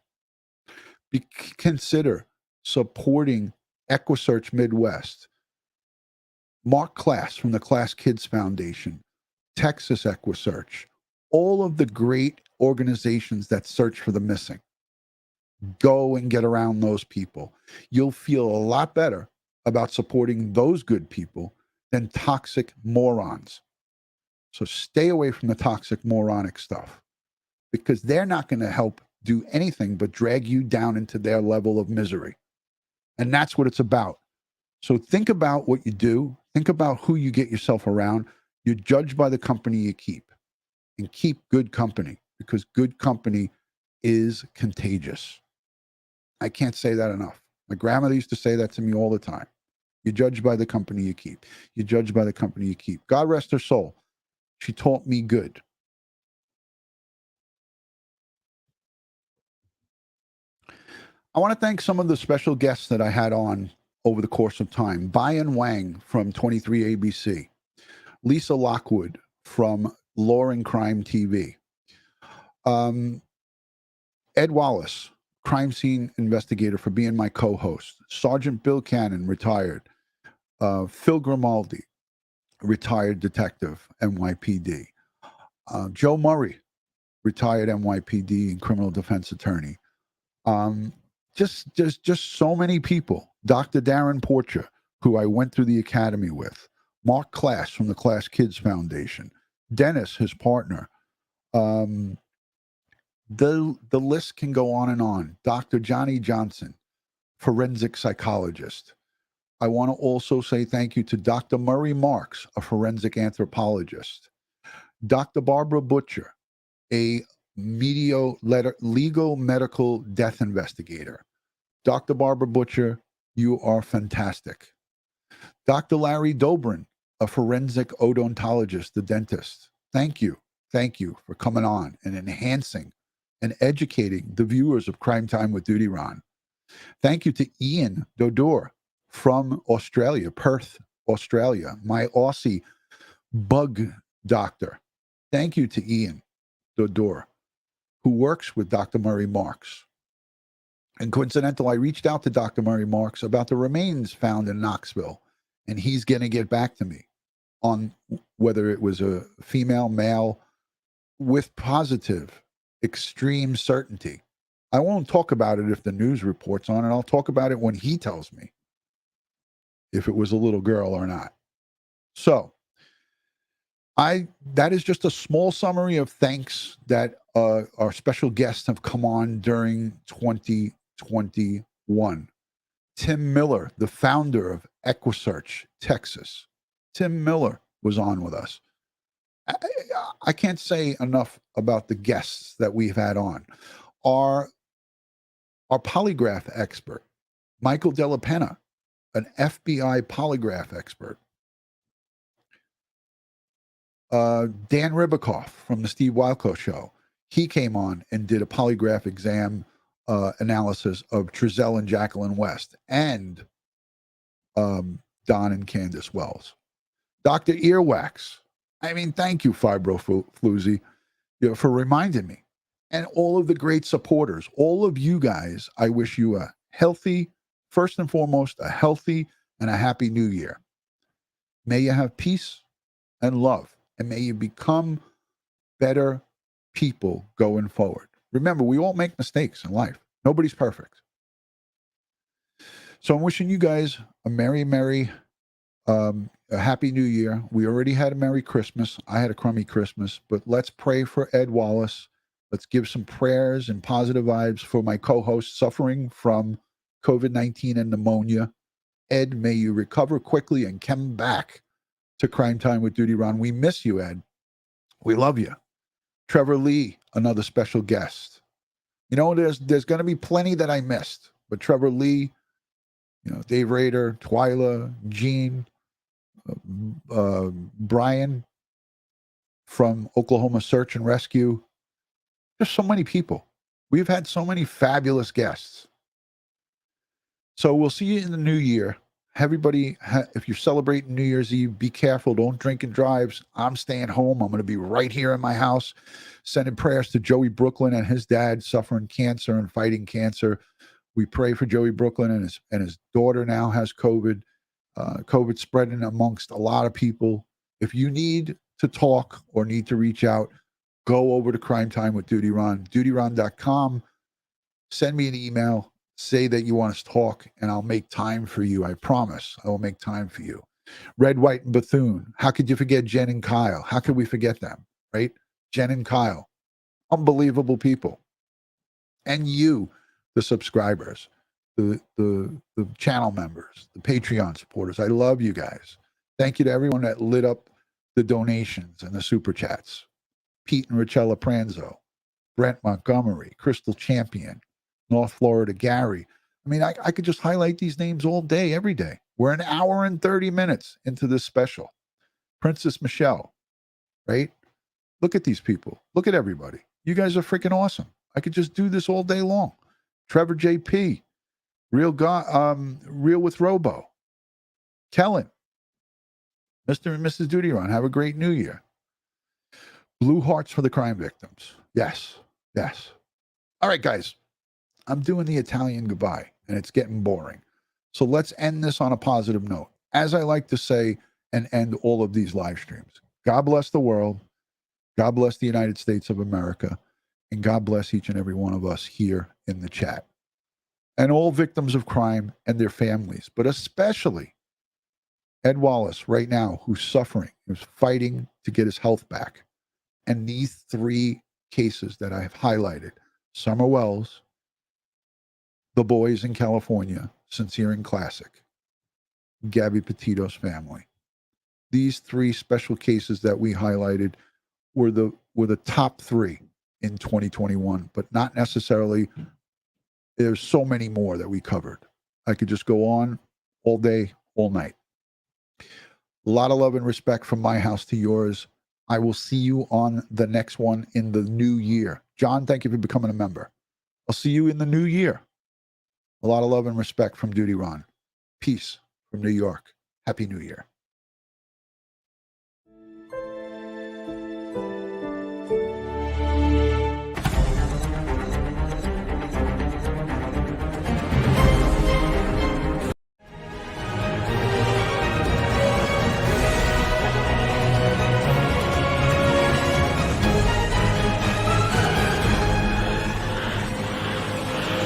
Consider supporting EquuSearch Midwest, Mark Class from the Class Kids Foundation, Texas EquuSearch, all of the great organizations that search for the missing. Go and get around those people. You'll feel a lot better about supporting those good people than toxic morons. So stay away from the toxic moronic stuff, because they're not going to help do anything but drag you down into their level of misery. And that's what it's about. So think about what you do. Think about who you get yourself around. You're judged by the company you keep, and keep good company, because good company is contagious. I can't say that enough. My grandmother used to say that to me all the time. You're judged by the company you keep. You're judged by the company you keep. God rest her soul. She taught me good. I want to thank some of the special guests that I had on over the course of time. Bayan Wang from 23 ABC. Lisa Lockwood from Law and Crime TV. Ed Wallace, crime scene investigator, for being my co-host. Sergeant Bill Cannon, retired. Phil Grimaldi, retired detective, NYPD. Joe Murray, retired NYPD and criminal defense attorney. Just so many people. Dr. Darren Porcher, who I went through the academy with. Mark Class from the Class Kids Foundation. Dennis, his partner. The list can go on and on. Dr. Johnny Johnson, forensic psychologist. I want to also say thank you to Dr. Murray Marks, a forensic anthropologist. Dr. Barbara Butcher, a legal medical death investigator. Dr. Barbara Butcher, you are fantastic. Dr. Larry Dobrin, a forensic odontologist, the dentist. Thank you. Thank you for coming on and enhancing and educating the viewers of Crime Time with DutyRon. Thank you to Ian Dodor from Australia, Perth, Australia, my Aussie bug doctor. Thank you to Ian Dodor, who works with Dr. Murray Marks. And coincidental, I reached out to Dr. Murray Marks about the remains found in Knoxville, and he's going to get back to me on whether it was a female, male, with positive, extreme certainty. I won't talk about it if the news reports on it. I'll talk about it when he tells me if it was a little girl or not. So, that is just a small summary of thanks that our special guests have come on during 2021. Tim Miller, the founder of EquuSearch, Texas. Tim Miller was on with us. I can't say enough about the guests that we've had on. Our polygraph expert, Michael Della Penna, an FBI polygraph expert. Dan Ribicoff from the Steve Wilco Show. He came on and did a polygraph exam analysis of Trezell and Jacqueline West and Don and Candace Wells. Dr. Earwax. I mean, thank you, Fibro Floozy, for reminding me. And all of the great supporters, all of you guys, I wish you a healthy, first and foremost, a healthy and a happy new year. May you have peace and love, and may you become better people going forward. Remember, we all make mistakes in life. Nobody's perfect. So I'm wishing you guys a merry, a happy new year. We already had a Merry Christmas. I had a crummy Christmas, but let's pray for Ed Wallace. Let's give some prayers and positive vibes for my co-host suffering from COVID-19 and pneumonia. Ed, may you recover quickly and come back to Crime Time with DutyRon. We miss you, Ed. We love you. Trevor Lee, another special guest. You know, there's going to be plenty that I missed, but Trevor Lee, Dave Rader, Twyla, Gene, Brian from Oklahoma Search and Rescue. There's so many people. We've had so many fabulous guests. So we'll see you in the new year. Everybody, if you're celebrating New Year's Eve, be careful. Don't drink and drive. I'm staying home. I'm going to be right here in my house, sending prayers to Joey Brooklyn and his dad suffering cancer and fighting cancer. We pray for Joey Brooklyn, and his daughter now has COVID. COVID spreading amongst a lot of people. If you need to talk or need to reach out, go over to Crime Time with DutyRon, DutyRon.com. Send me an email. Say that you want us to talk, and I'll make time for you. I promise I will make time for you. Red, White, and Bethune. How could you forget Jen and Kyle? How could we forget them, right? Jen and Kyle. Unbelievable people. And you, the subscribers, the channel members, the Patreon supporters. I love you guys. Thank you to everyone that lit up the donations and the super chats. Pete and Richella Pranzo, Brent Montgomery, Crystal Champion, North Florida Gary. I mean, I could just highlight these names all day, every day. We're an hour and 30 minutes into this special. Princess Michelle, right? Look at these people. Look at everybody. You guys are freaking awesome. I could just do this all day long. Trevor JP, Real with Robo, Kellen, Mr. and Mrs. DutyRon, have a great new year. Blue hearts for the crime victims. Yes, yes. All right, guys. I'm doing the Italian goodbye, and it's getting boring. So let's end this on a positive note. As I like to say and end all of these live streams, God bless the world. God bless the United States of America. And God bless each and every one of us here in the chat. And all victims of crime and their families, but especially Ed Wallace right now, who's suffering, who's fighting to get his health back. And these three cases that I have highlighted, Summer Wells, the boys in California, Sincere and Classic, Gabby Petito's family. These three special cases that we highlighted were the top three in 2021, but not necessarily There's so many more that we covered. I could just go on all day, all night. A lot of love and respect from my house to yours. I will see you on the next one in the new year. John, thank you for becoming a member. I'll see you in the new year. A lot of love and respect from DutyRon. Peace from New York. Happy New Year.